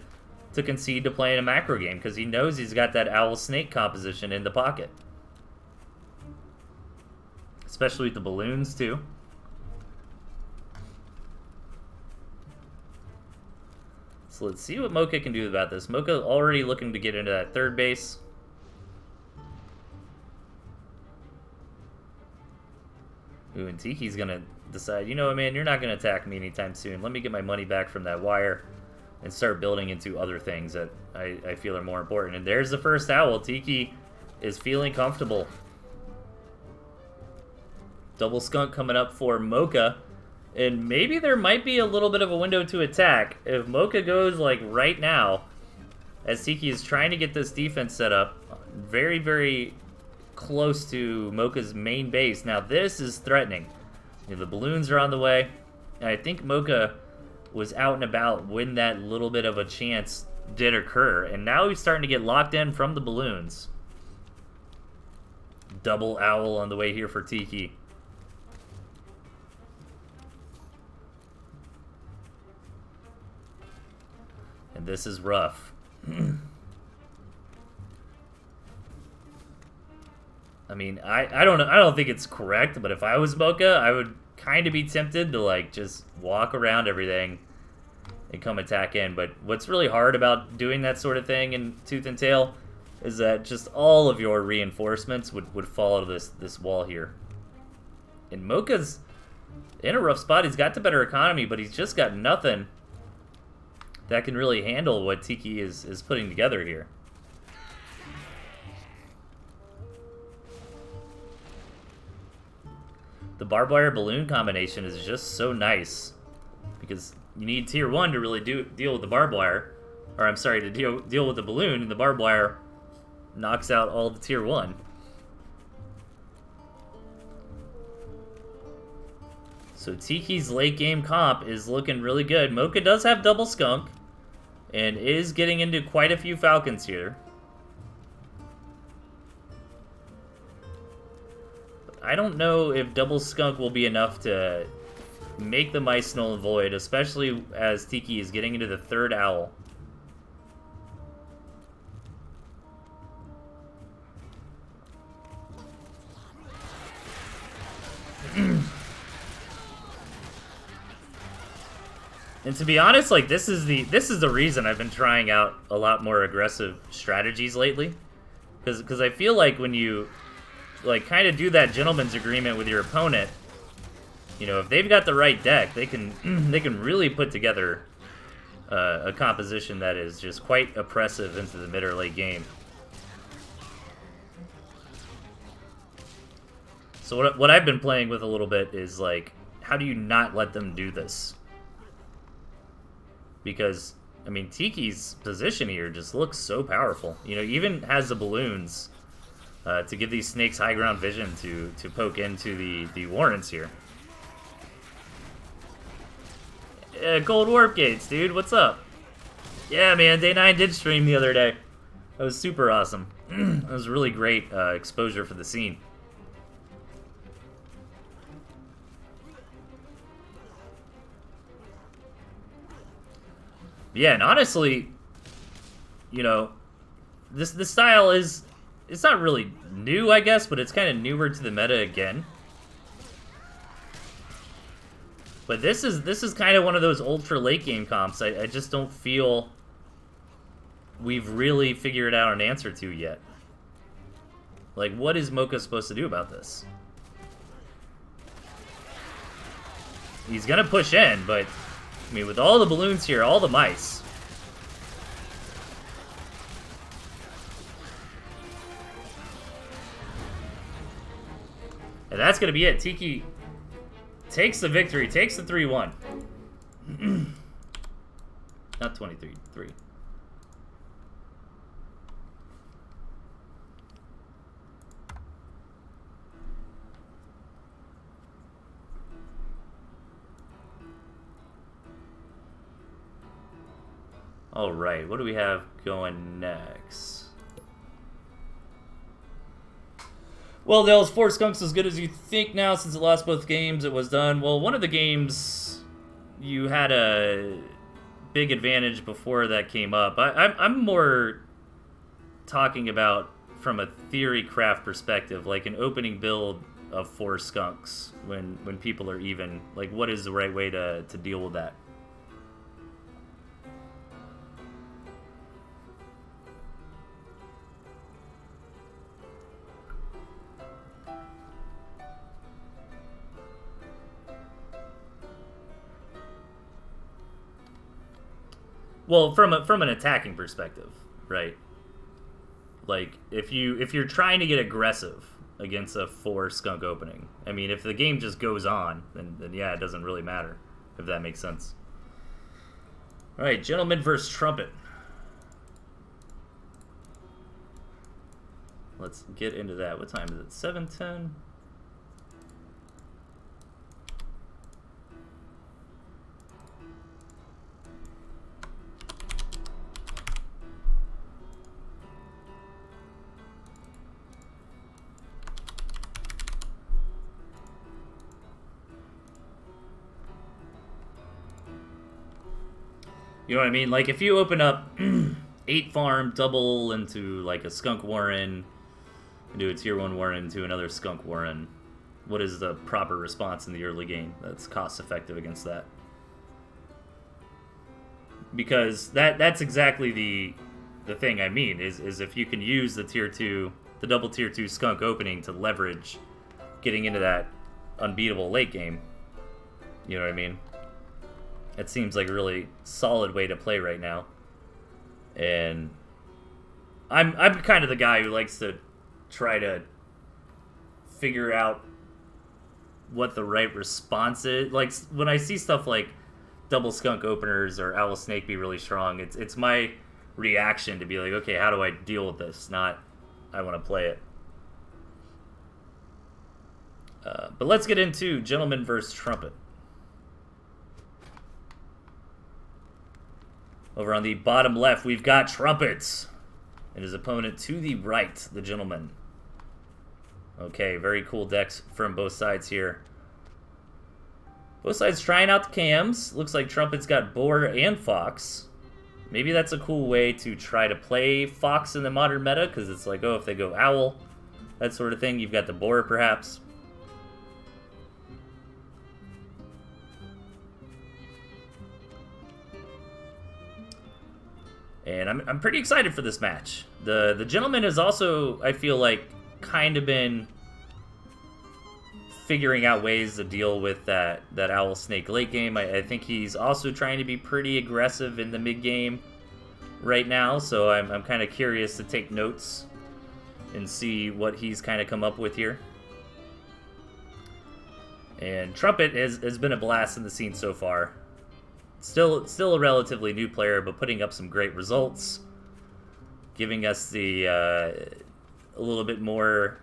concede to play in a macro game because he knows he's got that Owl-Snake composition in the pocket. Especially with the balloons, too. So let's see what Mocha can do about this. Mocha already looking to get into that 3rd base. Ooh, and Tiki's going to decide, you know what, man, you're not going to attack me anytime soon. Let me get my money back from that wire and start building into other things that I feel are more important. And there's the first owl. Tiki is feeling comfortable. Double skunk coming up for Mocha. And maybe there might be a little bit of a window to attack. If Mocha goes, like, right now, as Tiki is trying to get this defense set up, very, very close to Mocha's main base. Now, this is threatening. You know, the balloons are on the way. And I think Mocha was out and about when that little bit of a chance did occur. And now he's starting to get locked in from the balloons. Double owl on the way here for Tiki. And this is rough. I mean, I don't think it's correct, but if I was Mocha, I would kind of be tempted to, like, just walk around everything and come attack in. But what's really hard about doing that sort of thing in Tooth and Tail is that just all of your reinforcements would follow this wall here. And Mocha's in a rough spot. He's got the better economy, but he's just got nothing that can really handle what Tiki is putting together here. The barbed wire balloon combination is just so nice because you need Tier 1 to really deal with the barbed wire. Or I'm sorry, to deal with the balloon, and the barbed wire knocks out all the Tier 1. So Tiki's late game comp is looking really good. Mocha does have double skunk and is getting into quite a few falcons here. I don't know if double skunk will be enough to make the mice null and void, especially as Tiki is getting into the third owl. And to be honest, like this is the reason I've been trying out a lot more aggressive strategies lately, because I feel like when you like kind of do that gentleman's agreement with your opponent, you know, if they've got the right deck, they can really put together a composition that is just quite oppressive into the mid or late game. So what I've been playing with a little bit is like, how do you not let them do this? Because, I mean, Tiki's position here just looks so powerful. You know, even has the balloons to give these snakes high ground vision to poke into the warrants here. Gold Warp Gates, dude, what's up? Yeah, man, Day 9 did stream the other day. That was super awesome. That was really great exposure for the scene. Yeah, and honestly, you know, this style is, it's not really new, I guess, but it's kind of newer to the meta again. But this is kind of one of those ultra late game comps I just don't feel we've really figured out an answer to yet. Like, what is Mocha supposed to do about this? He's gonna push in, but I mean, with all the balloons here, all the mice. And that's going to be it. Tiki takes the victory, takes the 3-1. Not 23-3. Alright, what do we have going next? Well, Dale's 4 skunks as good as you think now since it lost both games. It was done. Well, one of the games you had a big advantage before that came up. I'm more talking about from a theory craft perspective, like an opening build of 4 skunks when people are even. Like, what is the right way to deal with that? Well, from an attacking perspective, right? Like, if you're trying to get aggressive against a 4 skunk opening, I mean, if the game just goes on, then yeah, it doesn't really matter, if that makes sense. All right, Gentleman versus Trumpet. Let's get into that. What time is it? 7:10. You know what I mean? Like, if you open up 8 farm, double into, like, a skunk warren, and do a tier 1 warren into another skunk warren, what is the proper response in the early game that's cost effective against that? Because that's exactly the thing I mean, is if you can use the tier 2, the double tier 2 skunk opening to leverage getting into that unbeatable late game, you know what I mean? It seems like a really solid way to play right now. And I'm kind of the guy who likes to try to figure out what the right response is. Like, when I see stuff like double skunk openers or owl snake be really strong, it's my reaction to be like, okay, how do I deal with this? Not, I want to play it. But let's get into Gentleman versus Trumpet. Over on the bottom left, we've got Trumpet. And his opponent to the right, the Gentleman. Okay, very cool decks from both sides here. Both sides trying out the cams. Looks like Trumpet's got Boar and Fox. Maybe that's a cool way to try to play Fox in the modern meta, because it's like, oh, if they go Owl, that sort of thing. You've got the Boar, perhaps. And I'm pretty excited for this match. The Gentleman has also, I feel like, kind of been figuring out ways to deal with that Owl Snake late game. I think he's also trying to be pretty aggressive in the mid game right now, so I'm kind of curious to take notes and see what he's kind of come up with here. And Trumpet has been a blast in the scene so far. Still a relatively new player, but putting up some great results, giving us the a little bit more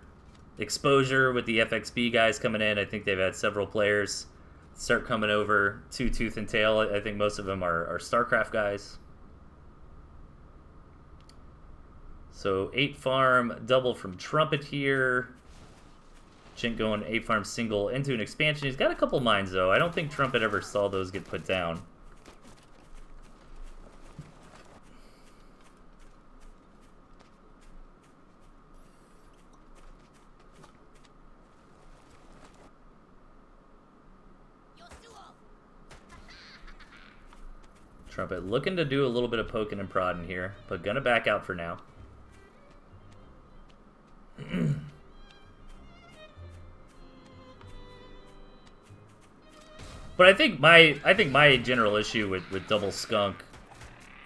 exposure with the FXB guys coming in. I think they've had several players start coming over to Tooth and Tail. I think most of them are StarCraft guys. So 8 farm double from Trumpet here. Gent going 8 farm single into an expansion. He's got a couple mines though. I don't think Trumpet ever saw those get put down. Trumpet looking to do a little bit of poking and prodding here, but gonna back out for now. But I think my general issue with Double Skunk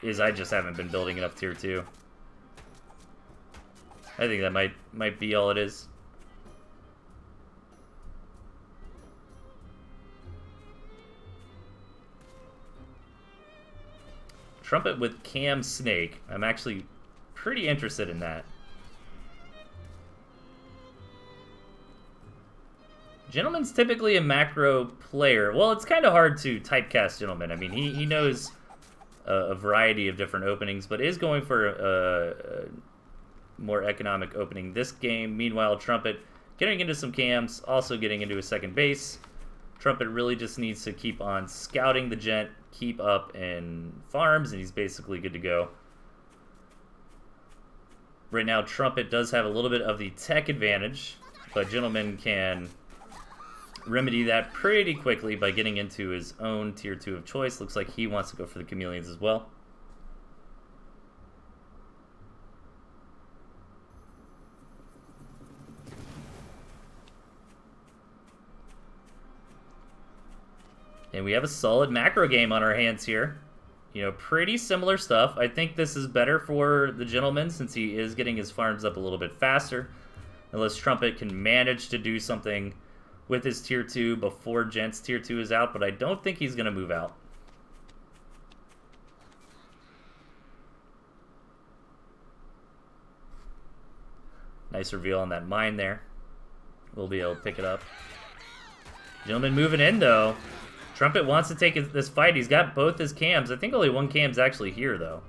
is I just haven't been building enough tier 2. I think that might be all it is. Trumpet with Cam Snake. I'm actually pretty interested in that. Gentleman's typically a macro player. Well, it's kind of hard to typecast Gentleman. I mean, he knows a variety of different openings, but is going for a more economic opening this game. Meanwhile, Trumpet getting into some cams, also getting into a second base. Trumpet really just needs to keep on scouting the Gent, keep up in farms, and he's basically good to go. Right now, Trumpet does have a little bit of the tech advantage, but Gentleman can remedy that pretty quickly by getting into his own tier 2 of choice. Looks like he wants to go for the chameleons as well. And we have a solid macro game on our hands here. You know, pretty similar stuff. I think this is better for the Gentleman since he is getting his farms up a little bit faster. Unless Trumpet can manage to do something with his tier 2 before Gent's tier 2 is out, but I don't think he's going to move out. Nice reveal on that mine there. We'll be able to pick it up. Gentleman moving in, though. Trumpet wants to take this fight. He's got both his cams. I think only one cam's actually here, though.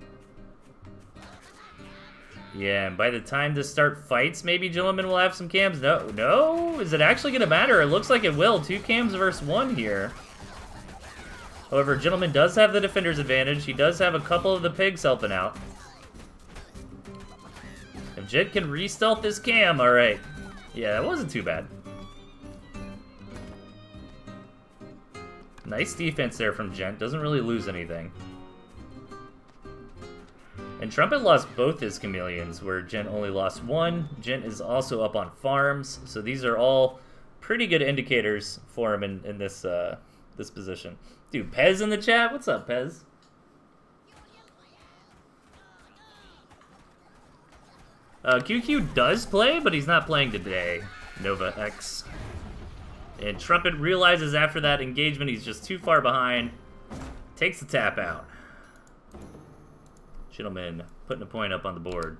Yeah, and by the time to start fights, maybe Gentleman will have some cams. No? Is it actually going to matter? It looks like it will. 2 cams versus 1 here. However, Gentleman does have the defender's advantage. He does have a couple of the pigs helping out. If Gent can re-stealth this cam, alright. Yeah, that wasn't too bad. Nice defense there from Gent. Doesn't really lose anything. And Trumpet lost both his chameleons, where Gent only lost 1. Gent is also up on farms, so these are all pretty good indicators for him in this this position. Dude, Pez in the chat? What's up, Pez? QQ does play, but he's not playing today. Nova X. And Trumpet realizes after that engagement he's just too far behind. Takes the tap out. Gentleman putting a point up on the board.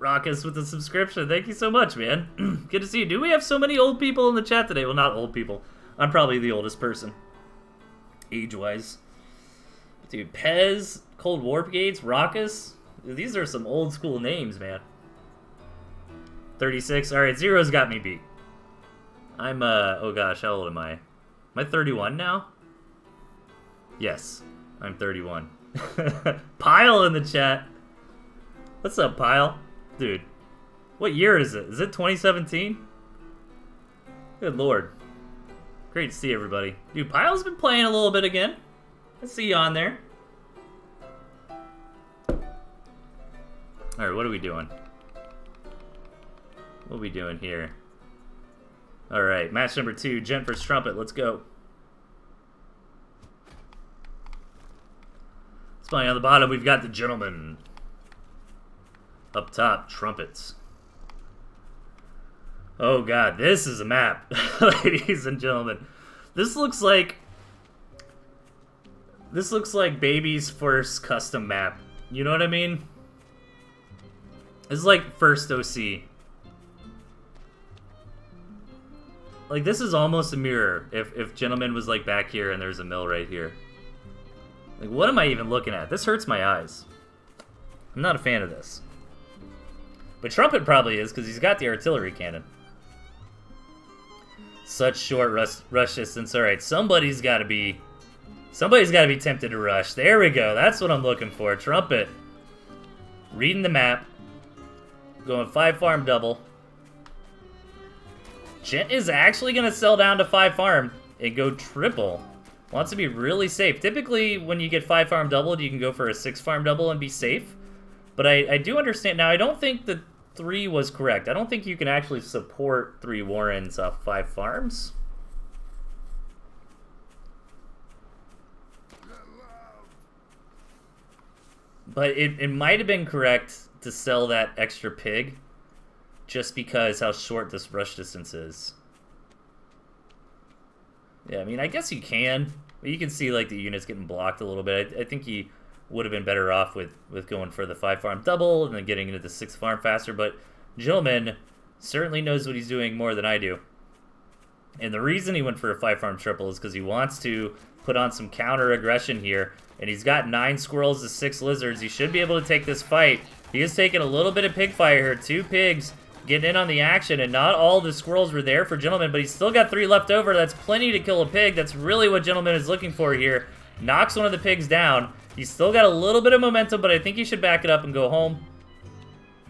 Raucous with the subscription. Thank you so much, man. Good to see you. Do we have so many old people in the chat today? Well, not old people. I'm probably the oldest person, age-wise. Dude, Pez, Cold Warp Gates, Raucous. These are some old school names, man. 36. All right, Zero's got me beat. I'm, oh gosh, how old am I? Am I 31 now? Yes, I'm 31. Pile in the chat. What's up, Pile? Dude, what year is it? Is it 2017? Good lord. Great to see everybody. Dude, Pile's been playing a little bit again. I see you on there. Alright, what are we doing? What are we doing here? Alright, match number 2, Gent vs. Trumpet. Let's go. Playing on the bottom, we've got the Gentleman. Up top, Trumpets. Oh god, this is a map, ladies and gentlemen. This looks like Baby's first custom map. You know what I mean? This is like first OC. Like, this is almost a mirror if Gentleman was like back here and there's a mill right here. Like, what am I even looking at? This hurts my eyes. I'm not a fan of this. But Trumpet probably is, because he's got the artillery cannon. Such short rush distance. Alright, somebody's got to be tempted to rush. There we go. That's what I'm looking for. Trumpet. Reading the map. Going 5 farm double. Gent is actually going to sell down to 5 farm and go triple. Wants to be really safe. Typically, when you get 5 farm doubled, you can go for a 6 farm double and be safe. But I do understand. Now, I don't think the 3 was correct. I don't think you can actually support 3 Warrens off 5 farms. But it might have been correct to sell that extra pig just because how short this rush distance is. Yeah, I mean, I guess you can. But you can see, like, the units getting blocked a little bit. I think he would have been better off with going for the 5 farm double and then getting into the 6 farm faster. But Gentleman certainly knows what he's doing more than I do. And the reason he went for a 5 farm triple is because he wants to put on some counter aggression here. And he's got 9 squirrels to 6 lizards. He should be able to take this fight. He is taking a little bit of pig fire here. 2 pigs getting in on the action, and not all the squirrels were there for Gentleman, but he's still got 3 left over. That's plenty to kill a pig. That's really what Gentleman is looking for here. Knocks one of the pigs down. He's still got a little bit of momentum, but I think he should back it up and go home.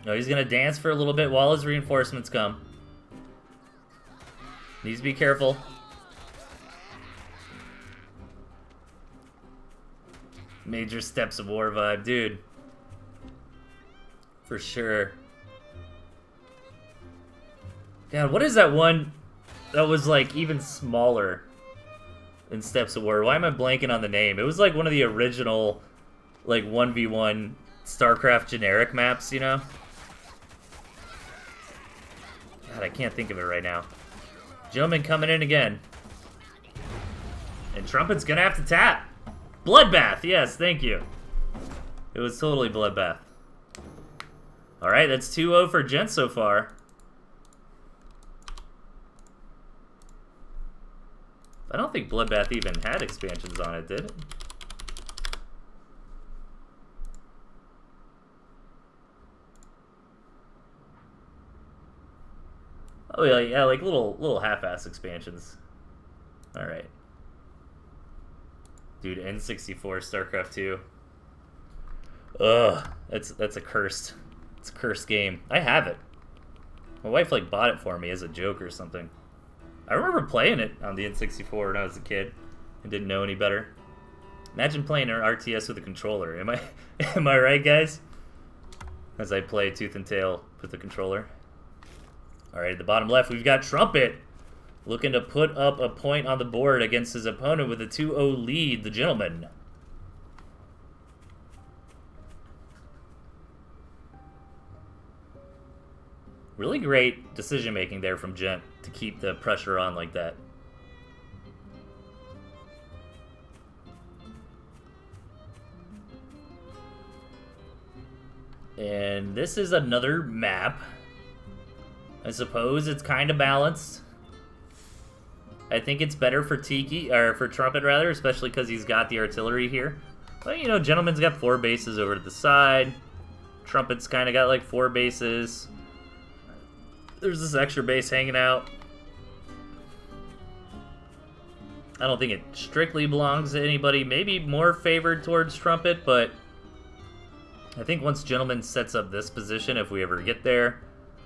No, he's going to dance for a little bit while his reinforcements come. Needs to be careful. Major Steps of War vibe, dude. For sure. God, what is that one that was, like, even smaller than Steps of War? Why am I blanking on the name? It was, like, one of the original, like, 1v1 StarCraft generic maps, you know? God, I can't think of it right now. Gentleman coming in again. And Trumpet's gonna have to tap. Bloodbath, yes, thank you. It was totally Bloodbath. Alright, that's 2-0 for Gent so far. I don't think Bloodbath even had expansions on it, did it? Oh yeah, like little half-ass expansions. All right, dude. N64 StarCraft 2. Ugh, that's a cursed. It's a cursed game. I have it. My wife like bought it for me as a joke or something. I remember playing it on the N64 when I was a kid and didn't know any better. Imagine playing an RTS with a controller. Am I right, guys? As I play Tooth and Tail with the controller. Alright, at the bottom left, we've got Trumpet looking to put up a point on the board against his opponent with a 2-0 lead, the Gentleman. Really great decision-making there from Gent to keep the pressure on like that. And this is another map. I suppose it's kind of balanced. I think it's better for Tiki, or for Trumpet rather, especially because he's got the artillery here. But you know, Gentleman's got 4 bases over to the side. Trumpet's kind of got like 4 bases. There's this extra base hanging out. I don't think it strictly belongs to anybody. Maybe more favored towards Trumpet, but I think once Gentleman sets up this position, if we ever get there,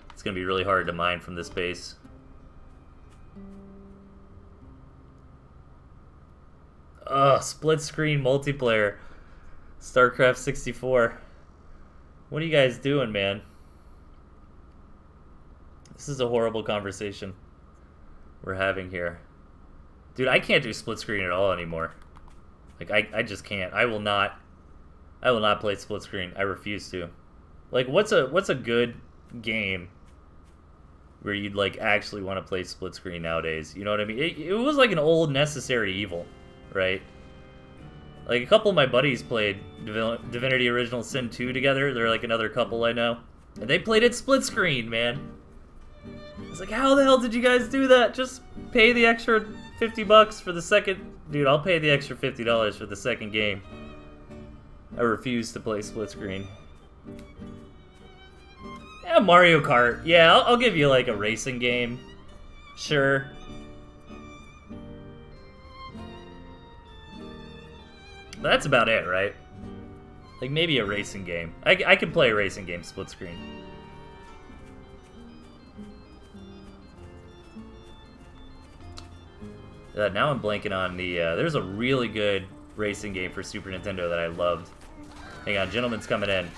it's going to be really hard to mine from this base. Ugh, split screen multiplayer. StarCraft 64. What are you guys doing, man? This is a horrible conversation we're having here. Dude, I can't do split screen at all anymore. Like, I just can't. I will not play split screen. I refuse to. Like, what's a good game where you'd, like, actually want to play split screen nowadays? You know what I mean? It was like an old necessary evil, right? Like, a couple of my buddies played Divinity Original Sin 2 together. They're like another couple I know. And they played it split screen, man. It's like, how the hell did you guys do that? Just pay the extra 50 bucks for the second... Dude, I'll pay the extra $50 for the second game. I refuse to play split screen. Yeah, Mario Kart. Yeah, I'll give you like a racing game. Sure. But that's about it, right? Like maybe a racing game. I could play a racing game split screen. Now I'm blanking on the... there's a really good racing game for Super Nintendo that I loved. Hang on, Gentleman's coming in.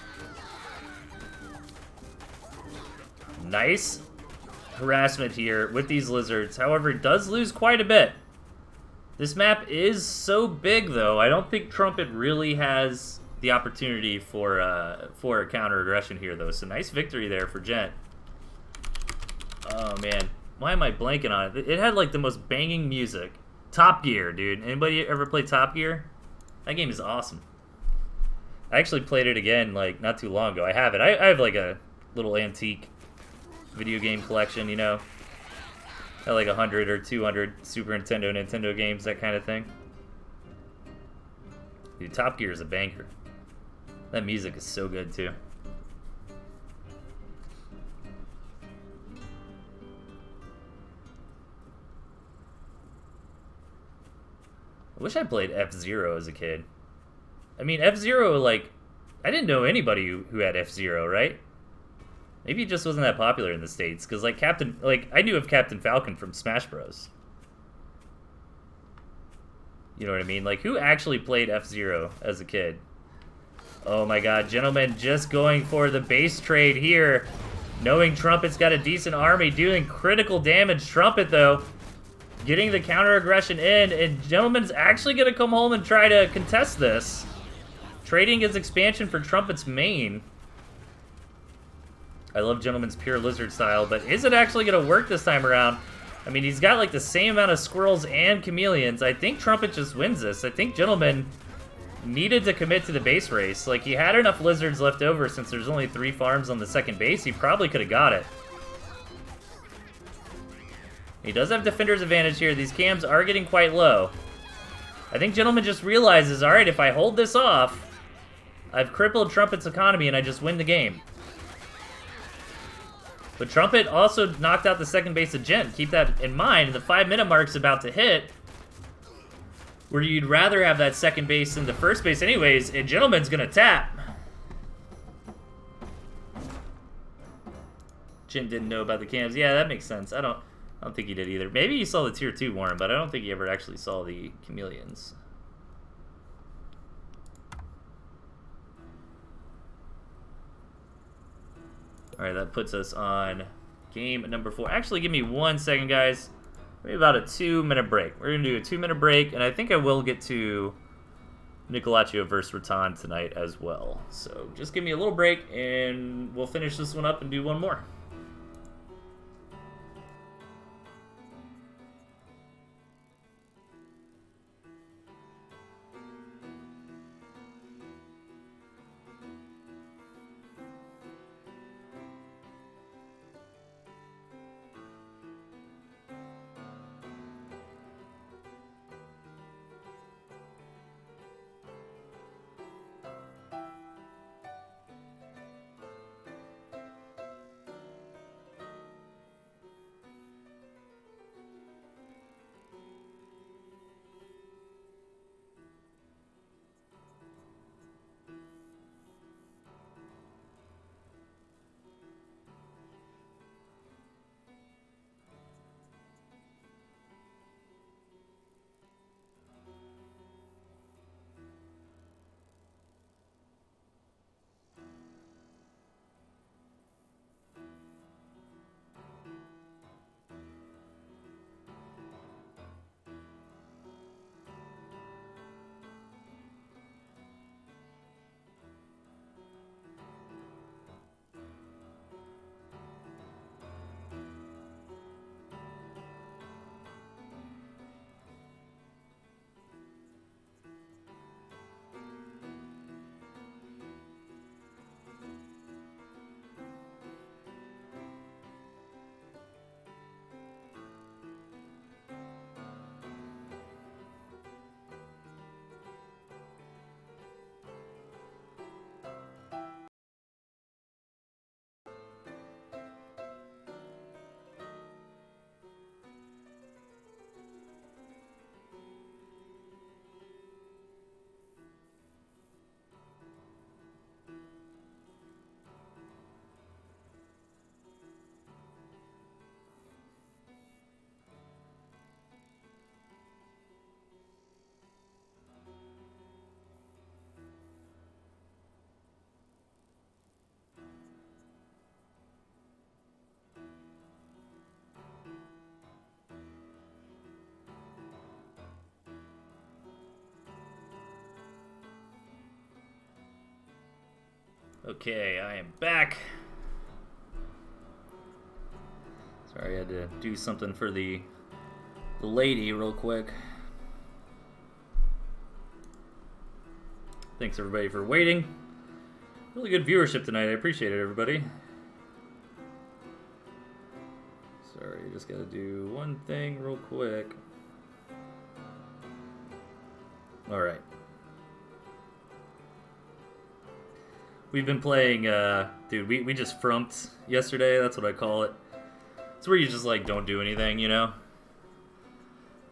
Nice harassment here with these lizards. However, it does lose quite a bit. This map is so big, though. I don't think Trumpet really has the opportunity for a counter-aggression here, though. So nice victory there for Gent. Oh, man. Why am I blanking on it? It had, like, the most banging music. Top Gear, dude. Anybody ever play Top Gear? That game is awesome. I actually played it again, like, not too long ago. I have it. I have, like, a little antique video game collection, you know? I have, like, 100 or 200 Super Nintendo games, that kind of thing. Dude, Top Gear is a banger. That music is so good, too. I wish I played F-Zero as a kid. I mean, F-Zero, like, I didn't know anybody who had F-Zero, right? Maybe it just wasn't that popular in the States, because, like, I knew of Captain Falcon from Smash Bros. You know what I mean? Like, who actually played F-Zero as a kid? Oh my god, Gentleman just going for the base trade here. Knowing Trumpet's got a decent army, doing critical damage. Trumpet, though, getting the counter-aggression in, and Gentleman's actually going to come home and try to contest this. Trading his expansion for Trumpet's main. I love Gentleman's pure lizard style, but is it actually going to work this time around? I mean, he's got like the same amount of squirrels and chameleons. I think Trumpet just wins this. I think Gentleman needed to commit to the base race. Like, he had enough lizards left over since there's only 3 farms on the second base. He probably could have got it. He does have defender's advantage here. These cams are getting quite low. I think Gentleman just realizes, alright, if I hold this off, I've crippled Trumpet's economy and I just win the game. But Trumpet also knocked out the second base of Gent. Keep that in mind. The 5-minute mark's about to hit, where you'd rather have that second base than the first base anyways, and Gentleman's gonna tap. Gent didn't know about the cams. Yeah, that makes sense. I don't think he did either. Maybe he saw the tier 2 Warren, but I don't think he ever actually saw the chameleons. Alright, that puts us on game number 4. Actually, give me 1 second, guys. Maybe about a 2-minute break. We're going to do a 2-minute break, and I think I will get to Nicolaccio versus Rattan tonight as well. So just give me a little break, and we'll finish this one up and do one more. Okay, I am back. Sorry, I had to do something for the lady real quick. Thanks everybody for waiting. Really good viewership tonight. I appreciate it, everybody. Sorry, just gotta do one thing real quick. Alright. We've been playing, dude, we just frumped yesterday. That's what I call it. It's where you just, like, don't do anything, you know?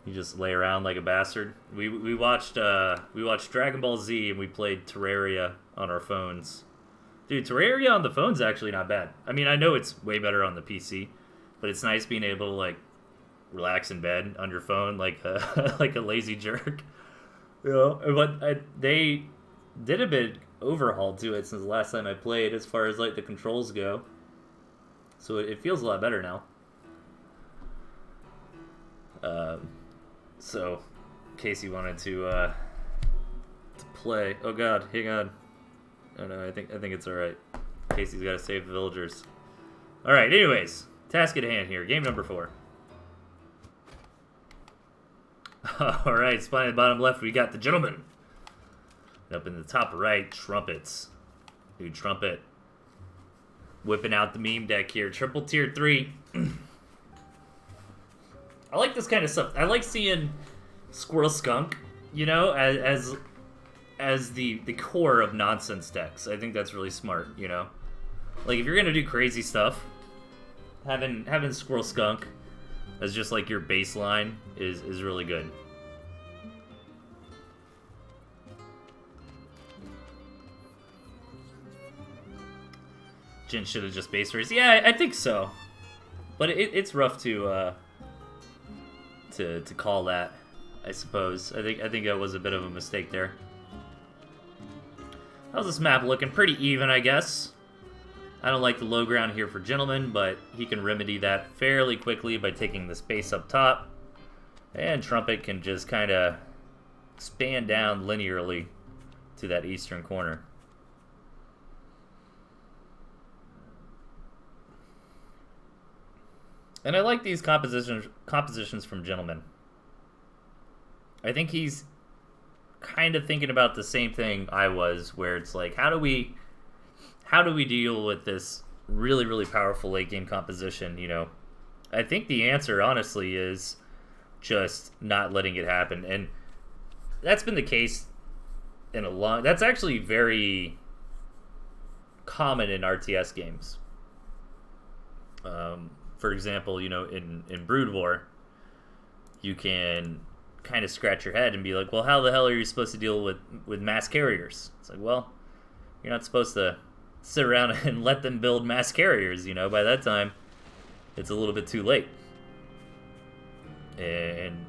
You just lay around like a bastard. We watched Dragon Ball Z and we played Terraria on our phones. Dude, Terraria on the phone's actually not bad. I mean, I know it's way better on the PC, but it's nice being able to, like, relax in bed on your phone like a, like a lazy jerk. You know? But they did a bit overhaul to it since the last time I played as far as, like, the controls go. So it feels a lot better now. So, Casey wanted to play. Oh god, hang on. Oh no, I think it's alright. Casey's got to save the villagers. Alright, anyways. Task at hand here. Game number 4. Alright, spine at the bottom left, we got the gentleman. And up in the top right, trumpets. Dude, trumpet. Whipping out the meme deck here. Triple tier 3. I like this kind of stuff. I like seeing Squirrel Skunk, you know, as the core of nonsense decks. I think that's really smart, you know. Like, if you're gonna do crazy stuff, having Squirrel Skunk as just like your baseline is really good. Jin should have just base raised. Yeah, I think so. But it's rough to call that, I suppose. I think that was a bit of a mistake there. How's this map looking? Pretty even, I guess. I don't like the low ground here for Gentleman, but he can remedy that fairly quickly by taking the space up top. And Trumpet can just kind of span down linearly to that eastern corner. And I like these compositions from Gentleman. I think he's kind of thinking about the same thing I was, where it's like, how do we deal with this really, really powerful late game composition, you know? I think the answer, honestly, is just not letting it happen. And that's been the case in a long... That's actually very common in RTS games. For example, you know, in Brood War, you can kind of scratch your head and be like, well, how the hell are you supposed to deal with mass carriers? It's like, well, you're not supposed to sit around and let them build mass carriers, you know. By that time, it's a little bit too late. And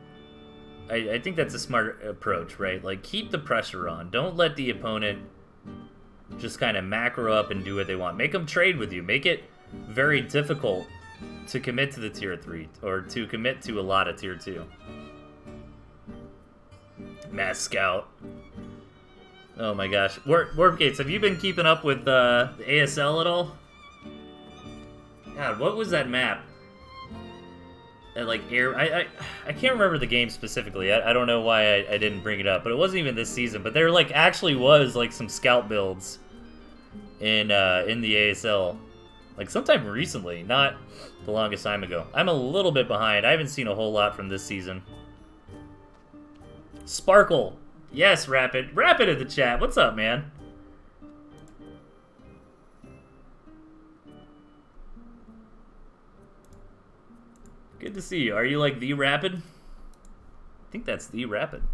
I think that's a smart approach, right? Like, keep the pressure on. Don't let the opponent just kind of macro up and do what they want. Make them trade with you. Make it very difficult to commit to the tier 3 or to commit to a lot of tier 2. Mass Scout. Oh my gosh. Warp Gates, have you been keeping up with the ASL at all? God, what was that map? Like air, I can't remember the game specifically. I don't know why I didn't bring it up, but it wasn't even this season. But there like actually was like some scout builds in the ASL, like sometime recently, not the longest time ago. I'm a little bit behind. I haven't seen a whole lot from this season. Sparkle, yes, Rapid in the chat. What's up, man? Good to see you. Are you like the Rapid? I think that's the Rapid.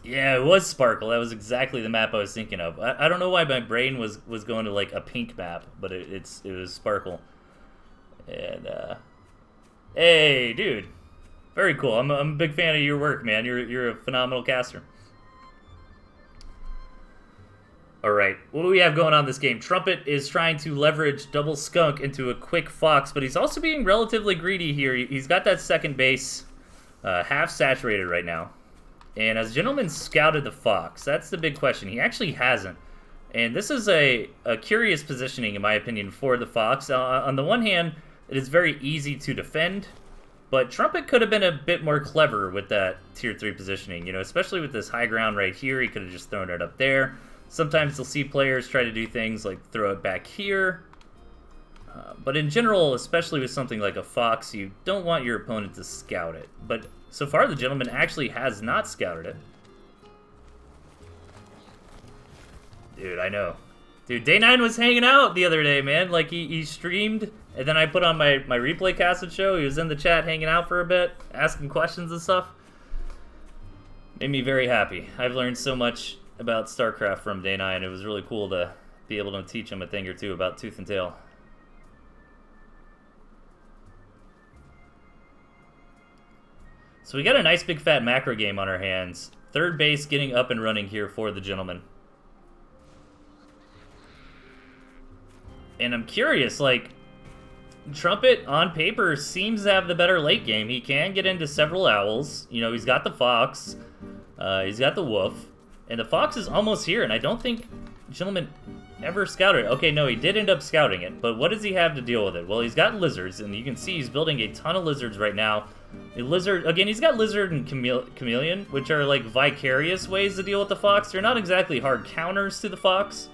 Yeah, it was Sparkle. That was exactly the map I was thinking of. I don't know why my brain was going to like a pink map, but it was Sparkle. And hey, dude, very cool. I'm a big fan of your work, man. You're a phenomenal caster. All right, what do we have going on this game? Trumpet is trying to leverage Double Skunk into a quick Fox, but he's also being relatively greedy here. He's got that second base half saturated right now. And has Gentleman scouted the Fox? That's the big question. He actually hasn't. And this is a curious positioning, in my opinion, for the Fox. On the one hand, it is very easy to defend, but Trumpet could have been a bit more clever with that Tier 3 positioning, you know, especially with this high ground right here. He could have just thrown it up there. Sometimes you'll see players try to do things like throw it back here. But in general, especially with something like a Fox, you don't want your opponent to scout it. But so far, the Gentleman actually has not scouted it. Dude, I know. Dude, Day 9 was hanging out the other day, man. Like, he streamed, and then I put on my replay casted show. He was in the chat hanging out for a bit, asking questions and stuff. Made me very happy. I've learned so much about StarCraft from Day 9. It was really cool to be able to teach him a thing or two about Tooth and Tail. So we got a nice big fat macro game on our hands. Third base getting up and running here for the Gentleman. And I'm curious, like, Trumpet on paper seems to have the better late game. He can get into several owls. You know, he's got the Fox. He's got the Wolf. And the Fox is almost here, and I don't think Gentleman ever scouted it. Okay, no, he did end up scouting it, but what does he have to deal with it? Well, he's got lizards, and you can see he's building a ton of lizards right now. A lizard, again, he's got lizard and chameleon, which are like vicarious ways to deal with the Fox. They're not exactly hard counters to the Fox,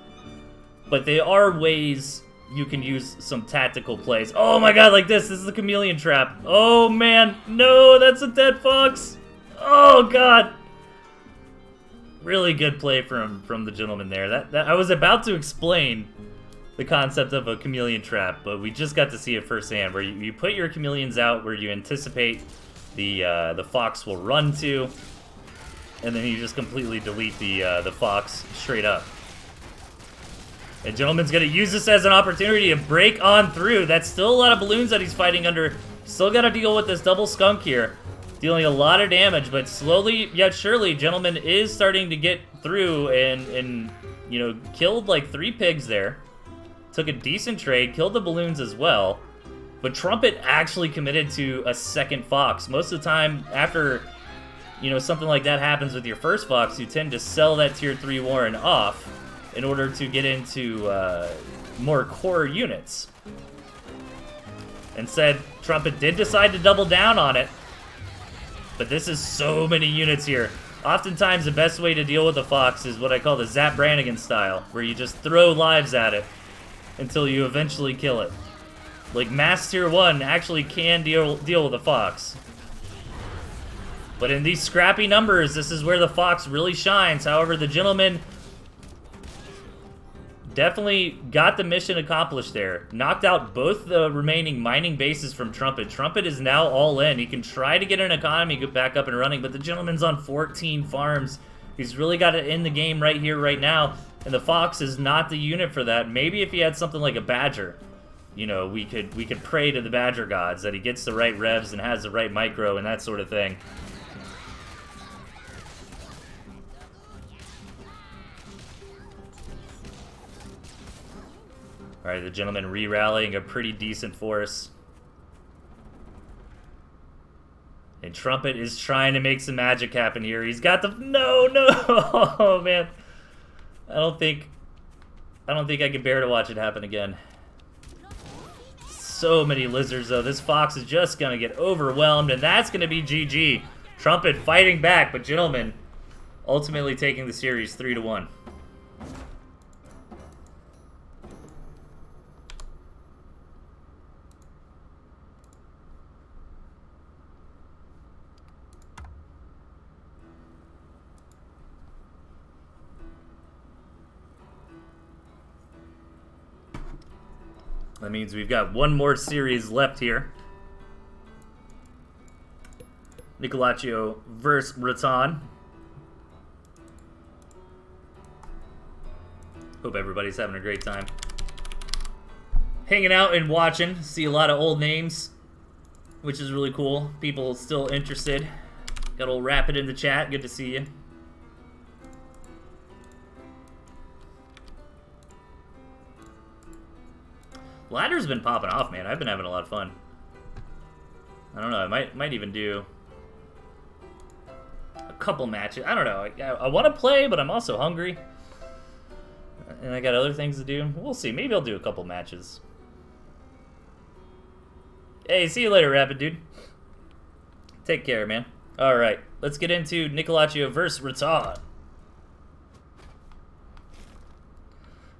but they are ways you can use some tactical plays. Oh my god, like this is the chameleon trap. Oh man, no, that's a dead Fox. Oh god. Really good play from the Gentleman there. That I was about to explain the concept of a chameleon trap, but we just got to see it firsthand, where you put your chameleons out where you anticipate the Fox will run to, and then you just completely delete the Fox straight up. And Gentleman's gonna use this as an opportunity to break on through. That's still a lot of balloons that he's fighting under. Still gotta deal with this double skunk here. Dealing a lot of damage, but slowly yet surely, Gentleman is starting to get through and you know, killed like 3 pigs there. Took a decent trade, killed the balloons as well. But Trumpet actually committed to a second Fox. Most of the time, after, you know, something like that happens with your first Fox, you tend to sell that Tier 3 Warren off in order to get into more core units. Instead, Trumpet did decide to double down on it. But this is so many units here. Oftentimes, the best way to deal with a Fox is what I call the Zap Brannigan style, where you just throw lives at it until you eventually kill it. Like, Mass Tier 1 actually can deal with a Fox. But in these scrappy numbers, this is where the Fox really shines. However, the Gentleman definitely got the mission accomplished there. Knocked out both the remaining mining bases from Trumpet. Trumpet is now all in. He can try to get an economy back up and running, but the Gentleman's on 14 farms. He's really got to end the game right here, right now, and the Fox is not the unit for that. Maybe if he had something like a Badger, you know, we could pray to the Badger gods that he gets the right revs and has the right micro and that sort of thing. Alright, the Gentleman re-rallying a pretty decent force. And Trumpet is trying to make some magic happen here. He's got the... No! Oh, man. I don't think I can bear to watch it happen again. So many lizards, though. This Fox is just going to get overwhelmed, and that's going to be GG. Trumpet fighting back, but Gentleman ultimately taking the series 3-1. That means we've got one more series left here. Nicolaccio versus Raton. Hope everybody's having a great time. Hanging out and watching. See a lot of old names, which is really cool. People still interested. Got old Rapid in the chat. Good to see you. Ladder's been popping off, man. I've been having a lot of fun. I don't know. I might even do a couple matches. I don't know. I want to play, but I'm also hungry. And I got other things to do. We'll see. Maybe I'll do a couple matches. Hey, see you later, Rapid Dude. Take care, man. Alright, let's get into Niccolaccio versus Rattan.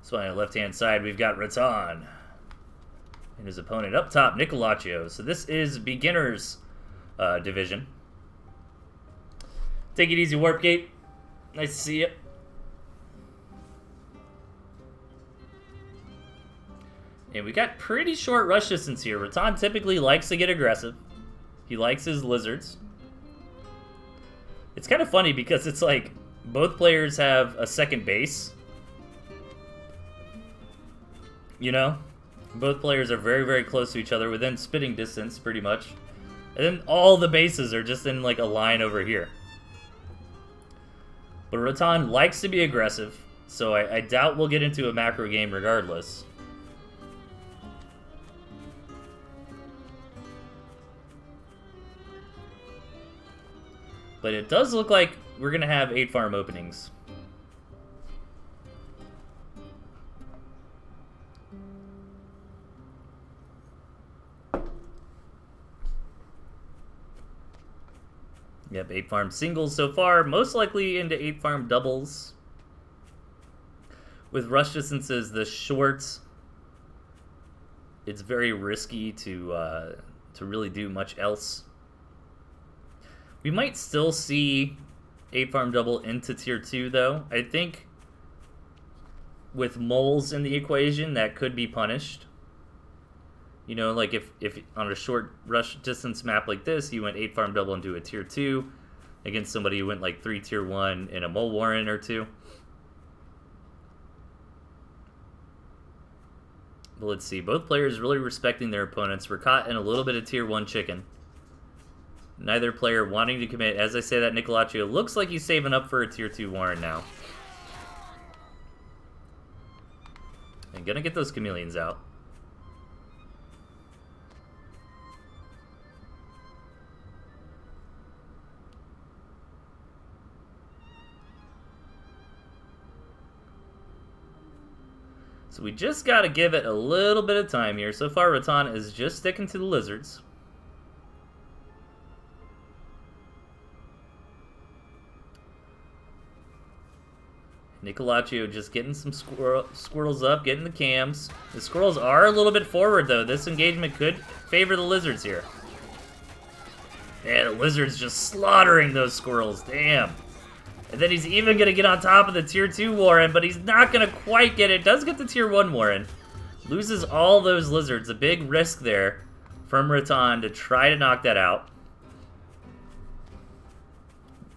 So on the left-hand side, we've got Rattan. And his opponent up top, Niccolaccio. So this is beginners division. Take it easy, Warpgate. Nice to see you. And we got pretty short rush distance here. Rattan typically likes to get aggressive. He likes his lizards. It's kind of funny because it's like both players have a second base. You know? Both players are very, very close to each other within spitting distance, pretty much. And then all the bases are just in like a line over here. But Rattan likes to be aggressive, so I doubt we'll get into a macro game regardless. But it does look like we're going to have 8 farm openings. Yep, 8 farm singles so far. Most likely into 8 farm doubles. With rush distances this short, it's very risky to really do much else. We might still see 8 farm double into tier 2 though. I think with moles in the equation that could be punished. You know, like if on a short rush distance map like this, you went 8 farm double into a tier 2 against somebody who went like 3 tier 1 in a mole warren or 2. But let's see, both players really respecting their opponents. We're caught in a little bit of tier 1 chicken. Neither player wanting to commit. As I say that, Niccolaccio looks like he's saving up for a tier 2 warren now. And gonna get those chameleons out. So we just gotta give it a little bit of time here. So far, Rattan is just sticking to the lizards. Niccolaccio just getting some squirrels up, getting the cams. The squirrels are a little bit forward, though. This engagement could favor the lizards here. Yeah, the lizard's just slaughtering those squirrels. Damn. And then he's even going to get on top of the tier 2 warren, but he's not going to quite get it. Does get the tier 1 warren. Loses all those lizards. A big risk there from Rattan to try to knock that out.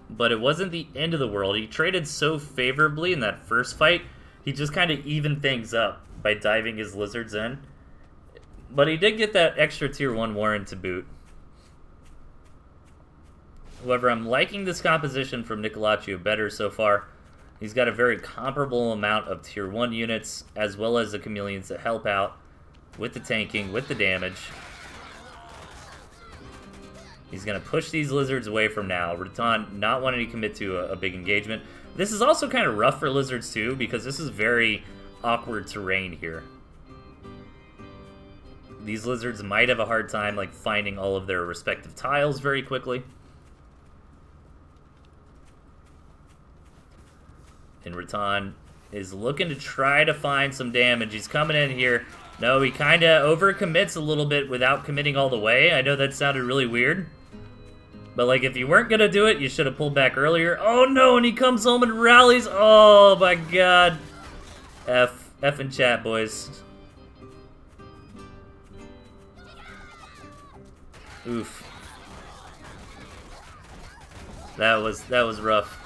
But it wasn't the end of the world. He traded so favorably in that first fight, he just kind of evened things up by diving his lizards in. But he did get that extra tier 1 warren to boot. However, I'm liking this composition from Niccolaccio better so far. He's got a very comparable amount of tier 1 units, as well as the chameleons that help out with the tanking, with the damage. He's going to push these lizards away from now. Rattan not wanting to commit to a big engagement. This is also kind of rough for lizards too, because this is very awkward terrain here. These lizards might have a hard time like finding all of their respective tiles very quickly. And Rattan is looking to try to find some damage. He's coming in here. No, he kind of overcommits a little bit without committing all the way. I know that sounded really weird. But, like, if you weren't going to do it, you should have pulled back earlier. Oh, no, and he comes home and rallies. Oh, my God. F in chat, boys. Oof. That was rough.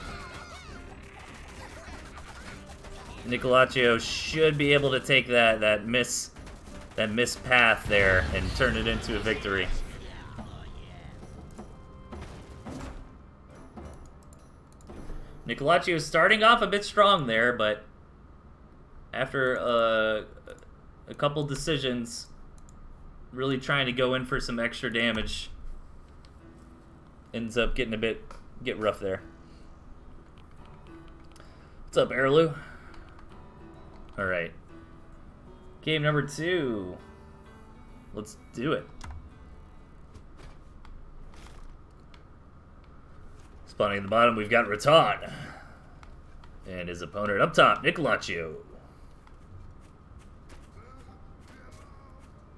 Niccolaccio should be able to take that miss path there and turn it into a victory. Niccolaccio starting off a bit strong there, but after a couple decisions, really trying to go in for some extra damage, ends up getting get rough there. What's up, Airlu? Alright. Game number 2. Let's do it. Spawning at the bottom, we've got Rattan. And his opponent up top, Nicolaccio.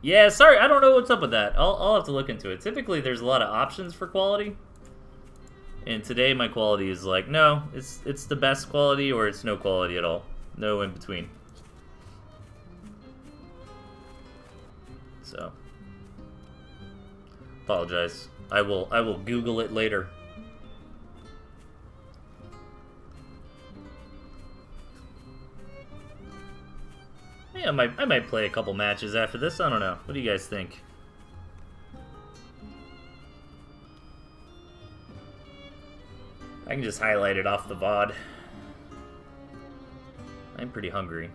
Yeah, sorry, I don't know what's up with that. I'll have to look into it. Typically, there's a lot of options for quality. And today, my quality is like, no, it's the best quality or it's no quality at all. No in between. So, apologize. I will Google it later. Yeah, I might play a couple matches after this. I don't know. What do you guys think? I can just highlight it off the VOD. I'm pretty hungry.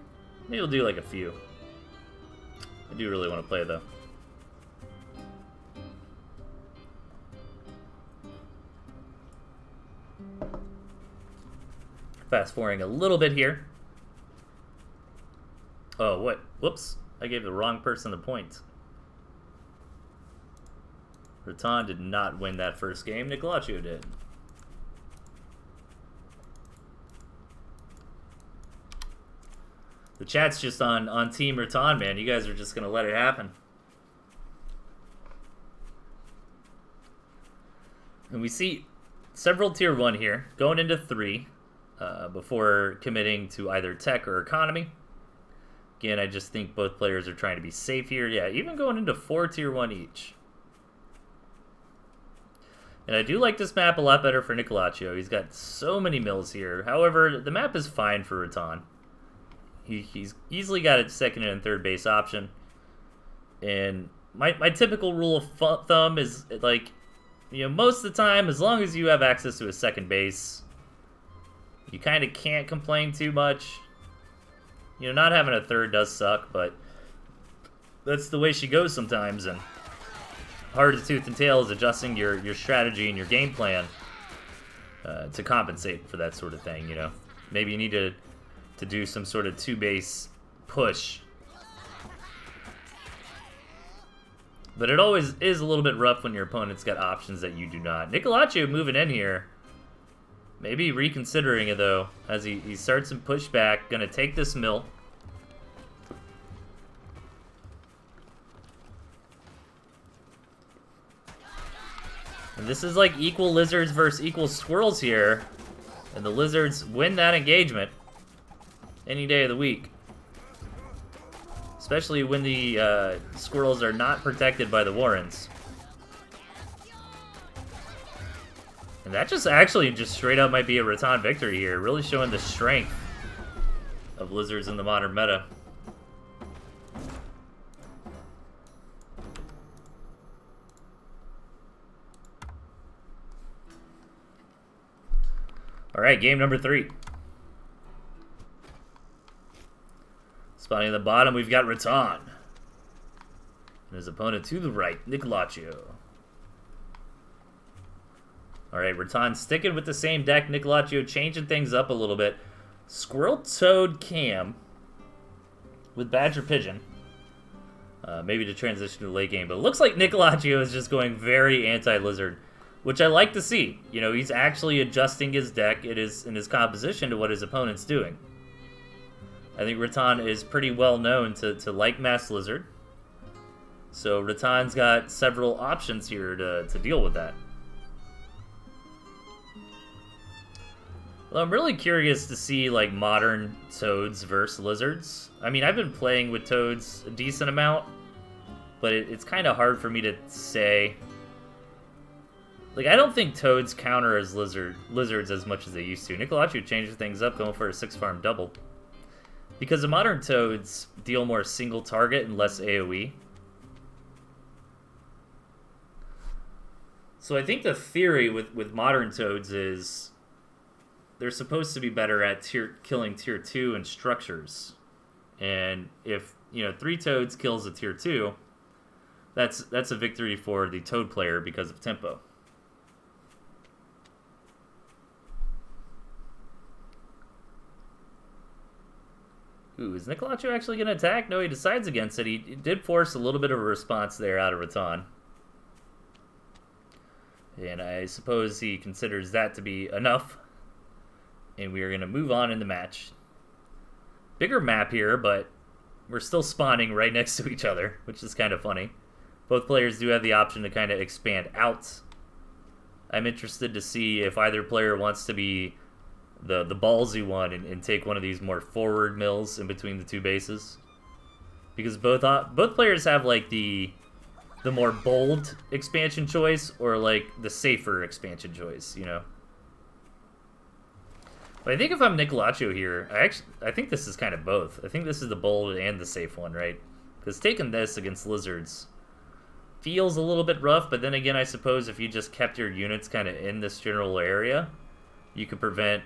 Maybe we'll do like a few. I do really want to play though. Fast forwarding a little bit here. Oh, what? Whoops. I gave the wrong person the point. Rattan did not win that first game. Nicolaccio did. The chat's just on Team Rattan, man. You guys are just going to let it happen. And we see several tier 1 here. Going into 3 before committing to either tech or economy. Again, I just think both players are trying to be safe here. Yeah, even going into 4 tier 1 each. And I do like this map a lot better for Nicolaccio. He's got so many mills here. However, the map is fine for Rattan. He's easily got a second and third base option. And my typical rule of thumb is, like, you know, most of the time, as long as you have access to a second base, you kind of can't complain too much. You know, not having a third does suck, but that's the way she goes sometimes. And hard to tooth and tail is adjusting your strategy and your game plan to compensate for that sort of thing, you know. Maybe you need to do some sort of 2-base push. But it always is a little bit rough when your opponent's got options that you do not. Nicolaccio moving in here. Maybe reconsidering it, though, as he starts some pushback. Gonna take this mill. And this is like equal lizards versus equal squirrels here. And the lizards win that engagement any day of the week. Especially when the squirrels are not protected by the warrens. And that just actually just straight up might be a Rattan victory here. Really showing the strength of lizards in the modern meta. Alright, game number 3. Spawning at the bottom, we've got Rattan. And his opponent to the right, Nicolaccio. Alright, Rattan sticking with the same deck. Nicolaccio changing things up a little bit. Squirrel Toad Cam with Badger Pigeon. Maybe to transition to the late game. But it looks like Nicolaccio is just going very anti-lizard, which I like to see. You know, he's actually adjusting his deck in his composition to what his opponent's doing. I think Rattan is pretty well known to like Mass Lizard. So Rattan's got several options here to deal with that. Well, I'm really curious to see, like, modern toads versus lizards. I mean, I've been playing with toads a decent amount, but it's kind of hard for me to say. Like, I don't think toads counter as lizards as much as they used to. Nicolaccio changed things up, going for a 6-farm double. Because the modern toads deal more single target and less AoE. So I think the theory with modern toads is they're supposed to be better at killing tier 2 and structures. And if, you know, 3 toads kills a tier 2, that's a victory for the toad player because of tempo. Ooh, is Nicolacho actually going to attack? No, he decides against it. He did force a little bit of a response there out of Rattan. And I suppose he considers that to be enough. And we are going to move on in the match. Bigger map here, but we're still spawning right next to each other, which is kind of funny. Both players do have the option to kind of expand out. I'm interested to see if either player wants to be the ballsy one and take one of these more forward mills in between the two bases, because both players have like the more bold expansion choice or like the safer expansion choice, you know. But I think if I'm Nicolacho here, I think this is kind of both. I think this is the bold and the safe one, right? Because taking this against lizards feels a little bit rough, but then again, I suppose if you just kept your units kind of in this general area, you could prevent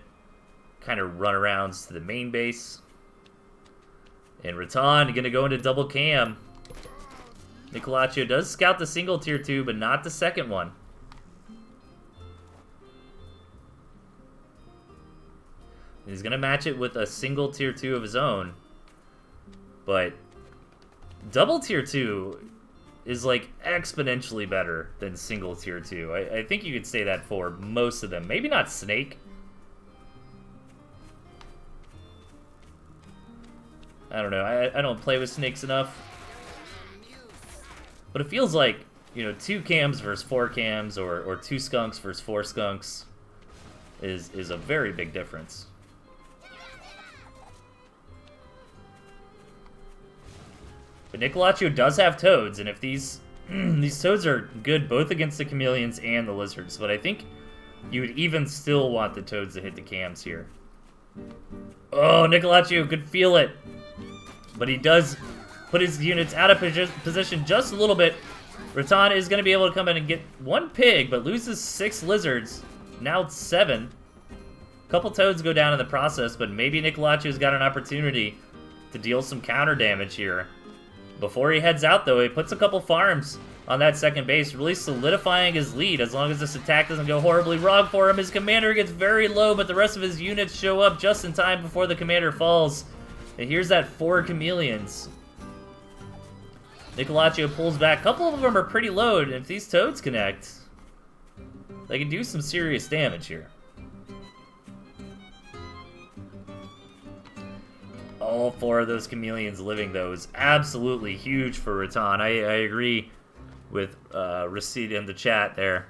kind of runarounds to the main base. And Rattan going to go into double cam. Nicolacho does scout the single tier 2, but not the second one. He's going to match it with a single tier 2 of his own. But double tier 2 is like exponentially better than single tier 2. I think you could say that for most of them. Maybe not Snake. I don't know. I don't play with snakes enough. But it feels like, you know, 2 cams versus 4 cams or 2 skunks versus 4 skunks is a very big difference. But Nicolacho does have toads, and if these these toads are good both against the chameleons and the lizards, but I think you would even still want the toads to hit the cams here. Oh, Nicolacho could feel it. But he does put his units out of position just a little bit. Rattan is going to be able to come in and get 1 pig, but loses 6 lizards. Now it's 7. A couple toads go down in the process, but maybe Nicolacho's got an opportunity to deal some counter damage here. Before he heads out, though, he puts a couple farms on that second base, really solidifying his lead. As long as this attack doesn't go horribly wrong for him, his commander gets very low, but the rest of his units show up just in time before the commander falls. And here's that 4 chameleons. Nicolacho pulls back. A couple of them are pretty low, and if these toads connect, they can do some serious damage here. All 4 of those chameleons living, though, is absolutely huge for Rattan. I agree with Receipt in the chat there.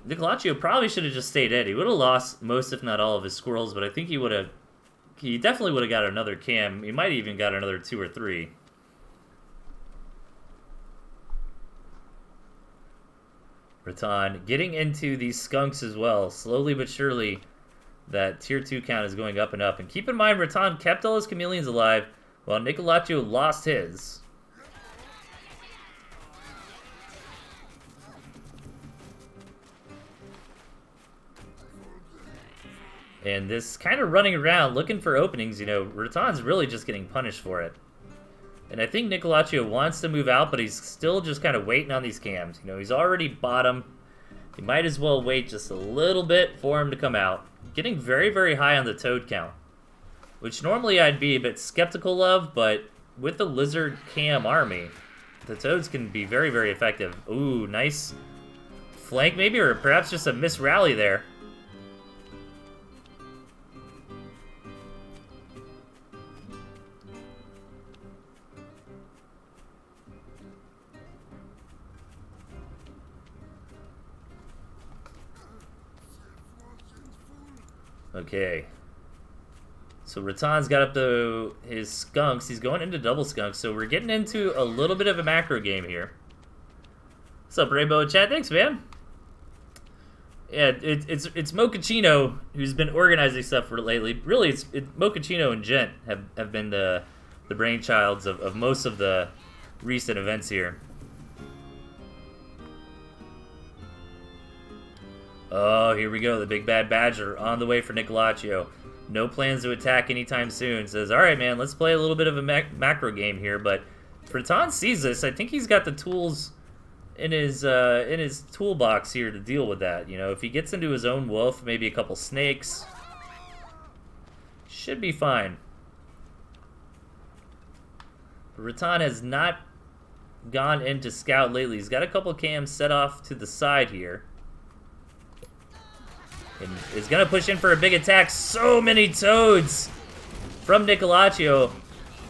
Nicolacho probably should have just stayed in. He would have lost most, if not all, of his squirrels, but I think he definitely would have got another cam. He might have even got another 2 or 3. Rattan getting into these skunks as well. Slowly but surely, that tier 2 count is going up and up. And keep in mind, Rattan kept all his chameleons alive, while Nicolacho lost his. And this kind of running around looking for openings, you know, Rattan's really just getting punished for it. And I think Nicolacho wants to move out, but he's still just kind of waiting on these cams. You know, he's already bottom. He might as well wait just a little bit for him to come out. Getting very, very high on the toad count, which normally I'd be a bit skeptical of, but with the lizard cam army, the toads can be very, very effective. Ooh, nice flank maybe, or perhaps just a miss rally there. Okay. So Rattan's got up to his skunks. He's going into double skunks, so we're getting into a little bit of a macro game here. What's up, Rainbow Chat? Thanks, man. Yeah, it's Mochaccino who's been organizing stuff for lately. Really, it's Mochaccino and Gent have been the brainchilds of most of the recent events here. Oh, here we go. The big bad badger on the way for Nicolacho. No plans to attack anytime soon. Says, all right, man, let's play a little bit of a macro game here. But if Rattan sees this, I think he's got the tools in his toolbox here to deal with that. You know, if he gets into his own wolf, maybe a couple snakes, should be fine. Rattan has not gone into scout lately. He's got a couple cams set off to the side here. And is going to push in for a big attack. So many toads from Nicolaccio.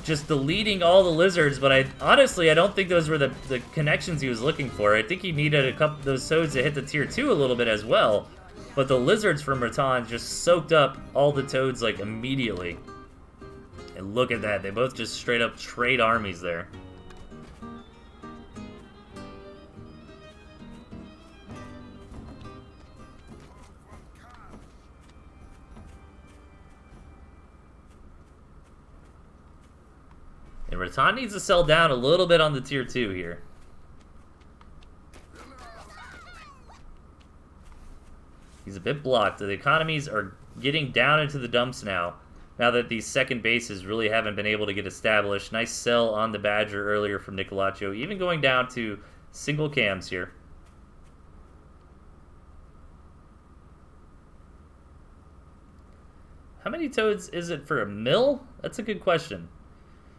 Just deleting all the lizards, but honestly, I don't think those were the connections he was looking for. I think he needed a couple of those toads to hit the tier 2 a little bit as well. But the lizards from Rattan just soaked up all the toads like immediately. And look at that, they both just straight up trade armies there. And Rattan needs to sell down a little bit on the tier 2 here. He's a bit blocked. The economies are getting down into the dumps now that these second bases really haven't been able to get established. Nice sell on the Badger earlier from Nicolaccio, even going down to single cams here. How many toads is it for a mill? That's a good question.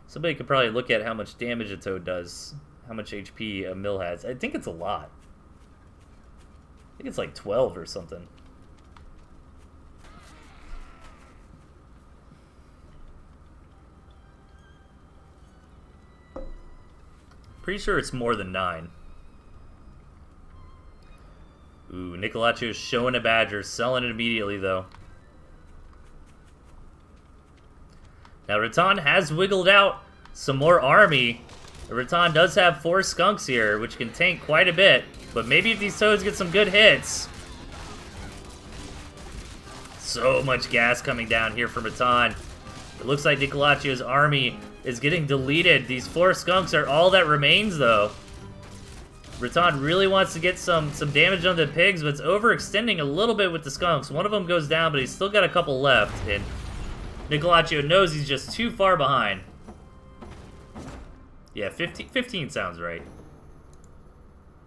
Somebody could probably look at how much damage a toad does, how much HP a mill has. I think it's a lot. I think it's like 12 or something. Pretty sure it's more than 9. Ooh, Nicolaccio's showing a Badger, selling it immediately though. Now Rattan has wiggled out some more army. Rattan does have 4 skunks here, which can tank quite a bit. But maybe if these toads get some good hits. So much gas coming down here from Rattan. It looks like Nicolaccio's army is getting deleted. These 4 skunks are all that remains, though. Rattan really wants to get some damage on the pigs, but it's overextending a little bit with the skunks. One of them goes down, but he's still got a couple left. And Nicolaccio knows he's just too far behind. Yeah, 15 sounds right.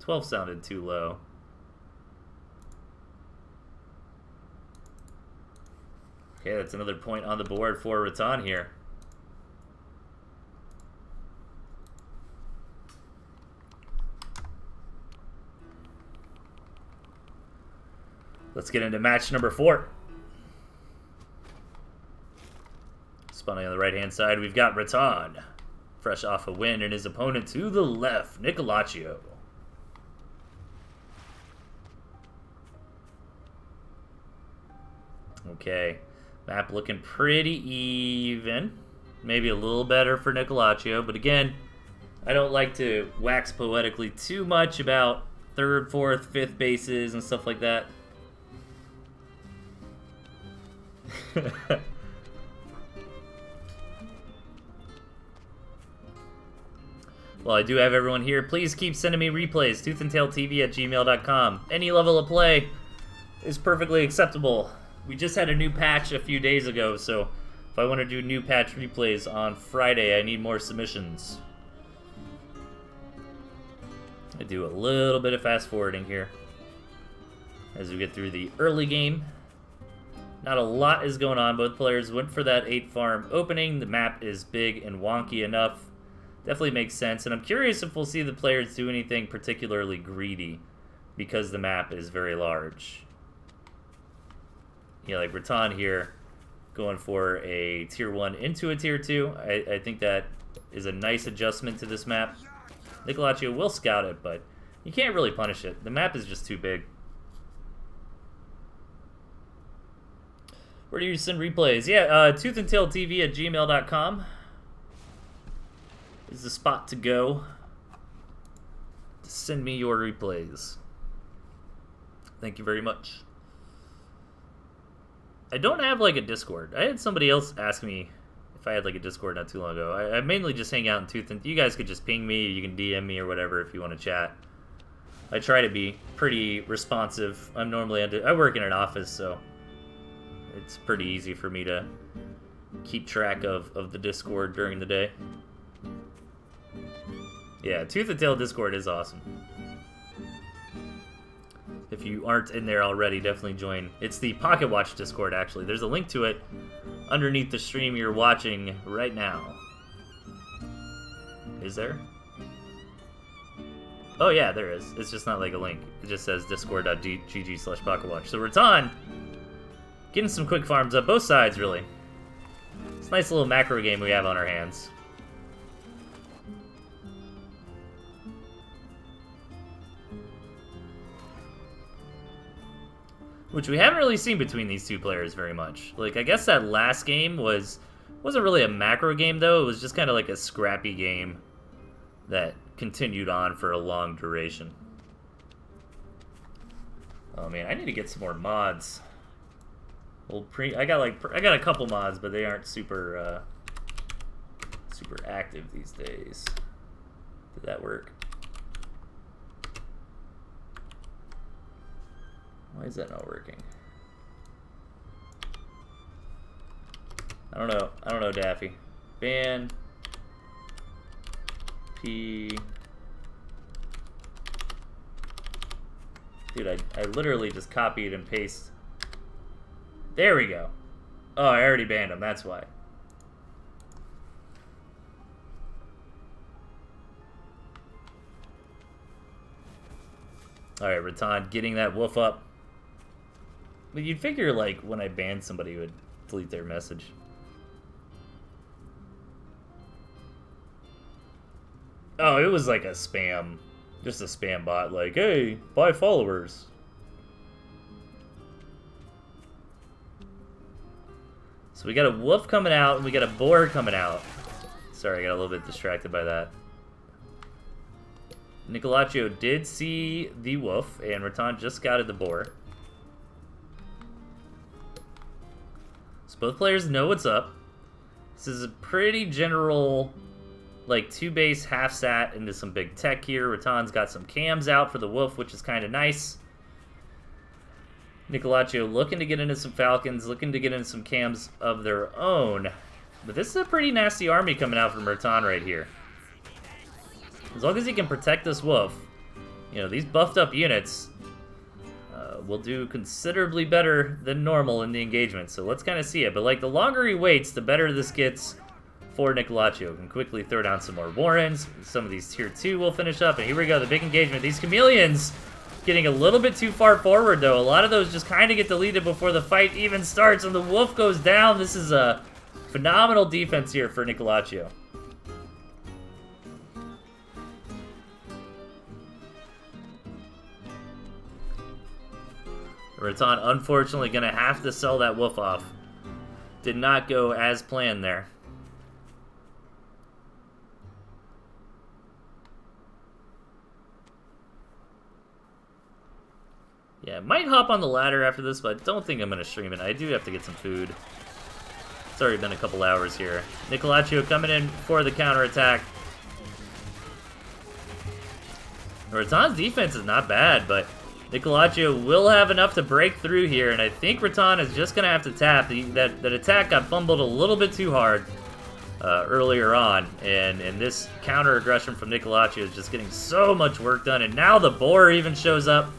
12 sounded too low. Okay, that's another point on the board for Rattan here. Let's get into match number 4. Spawning on the right-hand side, we've got Rattan, fresh off a win, and his opponent to the left, Nicolaccio. Okay, map looking pretty even. Maybe a little better for Nicolaccio, but again, I don't like to wax poetically too much about 3rd, 4th, 5th bases and stuff like that. Well, I do have everyone here. Please keep sending me replays. ToothAndTailTV at gmail.com. Any level of play is perfectly acceptable. We just had a new patch a few days ago, so if I want to do new patch replays on Friday, I need more submissions. I do a little bit of fast forwarding here as we get through the early game. Not a lot is going on. Both players went for that 8 farm opening. The map is big and wonky enough. Definitely makes sense, and I'm curious if we'll see the players do anything particularly greedy because the map is very large. Yeah, like Rattan here going for a tier 1 into a tier 2. I think that is a nice adjustment to this map. Nicolaccio will scout it, but you can't really punish it. The map is just too big. Where do you send replays? Yeah, ToothAndTailTV at gmail.com. is the spot to go to send me your replays. Thank you very much. I don't have like a Discord. I had somebody else ask me if I had like a Discord not too long ago. I mainly just hang out in Tooth and you guys could just ping me, you can DM me or whatever if you want to chat. I try to be pretty responsive. I work in an office, so it's pretty easy for me to keep track of the Discord during the day. Yeah, Tooth and Tail Discord is awesome. If you aren't in there already, definitely join. It's the Pocketwatch Discord, actually. There's a link to it underneath the stream you're watching right now. Is there? Oh yeah, there is. It's just not like a link. It just says discord.gg/Pocketwatch. So Rattan, getting some quick farms up both sides, really. It's a nice little macro game we have on our hands. Which we haven't really seen between these two players very much. Like, I guess that last game wasn't really a macro game, though. It was just kind of like a scrappy game that continued on for a long duration. Oh man, I need to get some more mods. I got a couple mods, but they aren't super super active these days. Did that work? Why is that not working? I don't know, Daffy. Ban P. Dude, I literally just copied and pasted. There we go. Oh, I already banned him, that's why. Alright, Rattan getting that wolf up. But you'd figure, like, when I banned somebody, it would delete their message. Oh, it was like a spam. Just a spam bot, like, hey, buy followers. So we got a wolf coming out, and we got a boar coming out. Sorry, I got a little bit distracted by that. Nicolaccio did see the wolf, and Rattan just scouted the boar. So both players know what's up. This is a pretty general, like, 2-base half-sat into some big tech here. Rattan's got some cams out for the wolf, which is kind of nice. Nicolaccio looking to get into some falcons, looking to get into some cams of their own. But this is a pretty nasty army coming out from Rattan right here. As long as he can protect this wolf, you know, these buffed up units will do considerably better than normal in the engagement. So let's kind of see it. But like, the longer he waits, the better this gets for Nicolaccio. Can quickly throw down some more Warrens. Some of these tier 2 will finish up. And here we go, the big engagement. These chameleons getting a little bit too far forward, though. A lot of those just kind of get deleted before the fight even starts. And the wolf goes down. This is a phenomenal defense here for Nicolaccio. Rattan, unfortunately, going to have to sell that wolf off. Did not go as planned there. Yeah, might hop on the ladder after this, but I don't think I'm going to stream it. I do have to get some food. It's already been a couple hours here. Nicolaccio coming in for the counterattack. Rattan's defense is not bad, but Nicolaccio will have enough to break through here, and I think Rattan is just going to have to tap. That attack got fumbled a little bit too hard earlier on, and this counter-aggression from Nicolaccio is just getting so much work done, and now the boar even shows up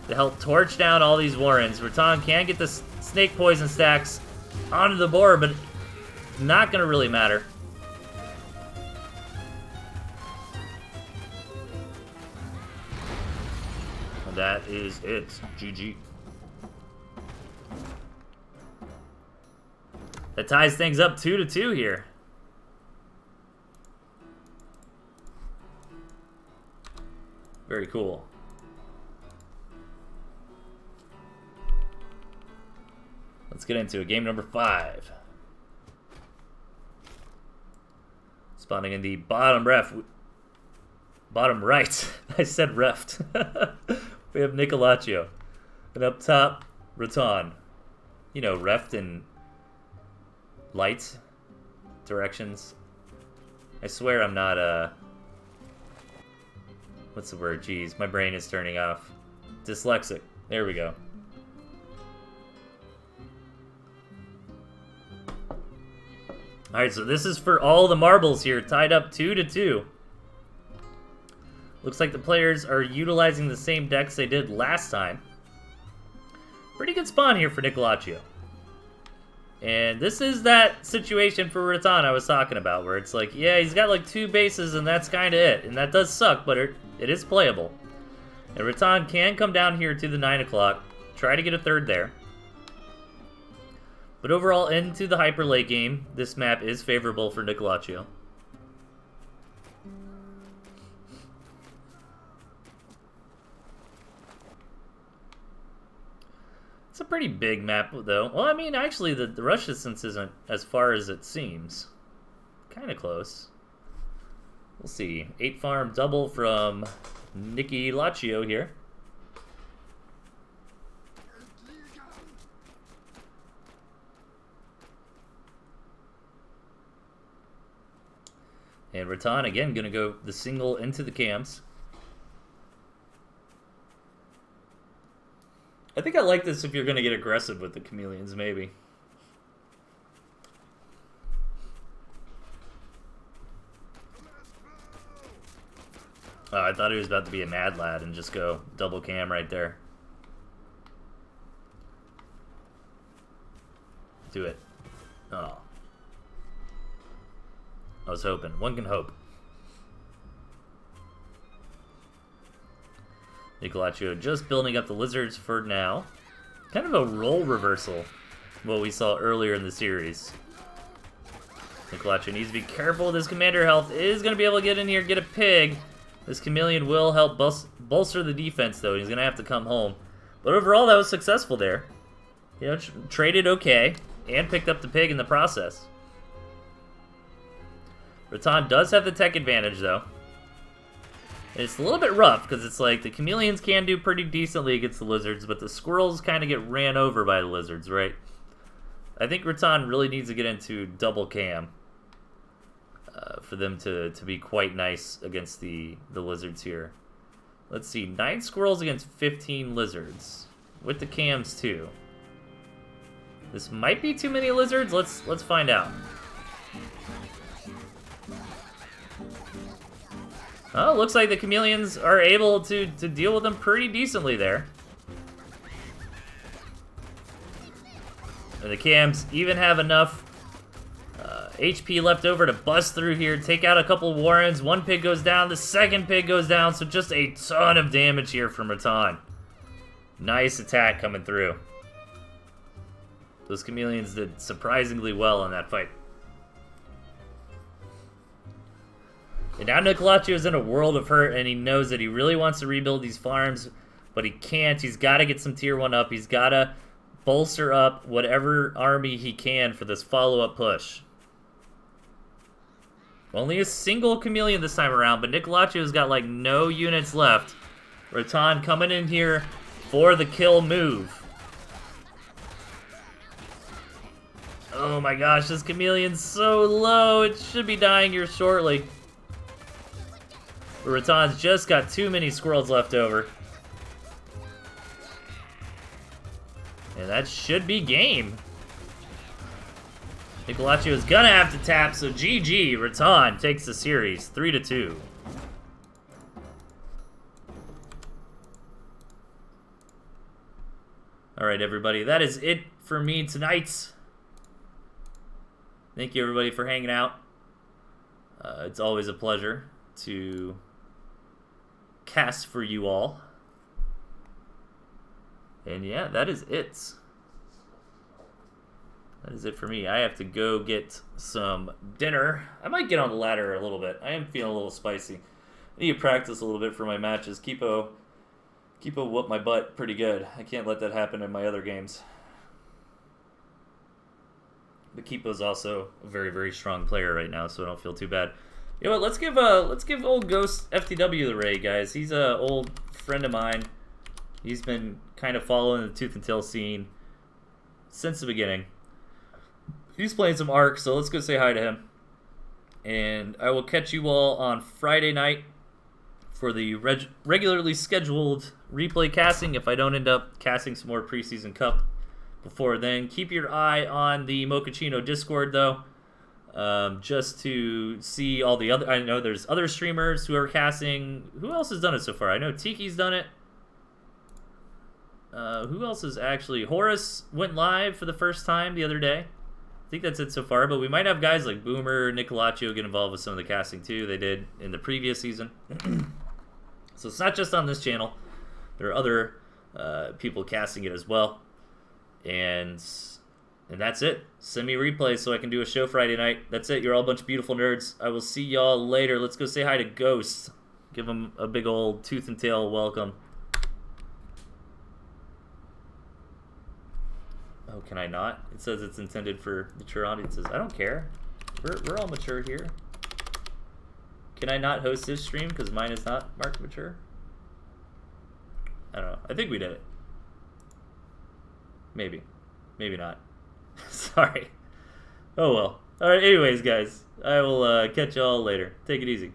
to help torch down all these Warrens. Rattan can get the snake poison stacks onto the boar, but not going to really matter. That is it. GG. That ties things up 2-2 here. Very cool. Let's get into it. Game number 5. Spawning in the bottom right. I said reft. We have Nicolaccio. And up top, Rattan. You know, reft in light directions. I swear I'm not, what's the word? Jeez, my brain is turning off. Dyslexic. There we go. Alright, so this is for all the marbles here, tied up 2-2. Looks like the players are utilizing the same decks they did last time. Pretty good spawn here for Nicolaccio. And this is that situation for Rattan I was talking about, where it's like, yeah, he's got like 2 bases and that's kind of it. And that does suck, but it is playable. And Rattan can come down here to the 9 o'clock, try to get a third there. But overall, into the hyper late game, this map is favorable for Niccolaccio. It's a pretty big map, though. Well, I mean, actually, the rush distance isn't as far as it seems. Kind of close. We'll see. 8 farm double from Niccolaccio here. And Rattan, again, going to go the single into the cams. I think I like this if you're going to get aggressive with the chameleons, maybe. Oh, I thought he was about to be a mad lad and just go double cam right there. Do it. Oh. I was hoping. One can hope. Niccolaccio just building up the lizards for now. Kind of a role reversal, what we saw earlier in the series. Niccolaccio needs to be careful with his commander health. Is going to be able to get in here, get a pig. This chameleon will help bolster the defense, though. He's going to have to come home. But overall, that was successful there. You know, traded okay, and picked up the pig in the process. Rattan does have the tech advantage, though. It's a little bit rough, because it's like the chameleons can do pretty decently against the lizards, but the squirrels kind of get ran over by the lizards, right? I think Rattan really needs to get into double cam for them to be quite nice against the lizards here. Let's see, 9 squirrels against 15 lizards, with the cams too. This might be too many lizards. Let's find out. Oh, looks like the chameleons are able to deal with them pretty decently there. And the cams even have enough HP left over to bust through here, take out a couple warrens. 1 pig goes down, the 2nd pig goes down, so just a ton of damage here from Rattan. Nice attack coming through. Those chameleons did surprisingly well in that fight. And now Niccolaccio is in a world of hurt, and he knows that he really wants to rebuild these farms, but he can't. He's got to get some tier 1 up. He's got to bolster up whatever army he can for this follow-up push. Only a single chameleon this time around, but Niccolaccio got like no units left. Rattan coming in here for the kill move. Oh my gosh, this chameleon's so low. It should be dying here shortly. But Rattan's just got too many squirrels left over. And that should be game. Niccolaccio is gonna have to tap, so GG, Rattan takes the series 3-2. Alright, everybody, that is it for me tonight. Thank you, everybody, for hanging out. It's always a pleasure to cast for you all. And yeah, that is it. That is it for me. I have to go get some dinner. I might get on the ladder a little bit. I am feeling a little spicy. I need to practice a little bit for my matches. Kipo whooped my butt pretty good. I can't let that happen in my other games. But Kipo's also a very, very strong player right now, so I don't feel too bad. You know what? Let's give old Ghost FTW the raid, guys. He's an old friend of mine. He's been kind of following the Tooth and Tail scene since the beginning. He's playing some Ark, so let's go say hi to him. And I will catch you all on Friday night for the regularly scheduled replay casting, if I don't end up casting some more preseason cup before then. Keep your eye on the Mochaccino Discord, though, just to see all the other... I know there's other streamers who are casting. Who else has done it so far? I know Tiki's done it. Who else is actually... Horus went live for the first time the other day. I think that's it so far, but we might have guys like Boomer, Nicolaccio get involved with some of the casting too. They did in the previous season. So it's not just on this channel. There are other people casting it as well. And that's it. Send me replays so I can do a show Friday night. That's it. You're all a bunch of beautiful nerds. I will see y'all later. Let's go say hi to Ghost. Give him a big old tooth and tail welcome. Oh, can I not? It says it's intended for mature audiences. I don't care. We're all mature here. Can I not host this stream because mine is not marked mature? I don't know. I think we did it. Maybe. Maybe not. Sorry. Oh well. Alright, anyways, guys. I will catch y'all later. Take it easy.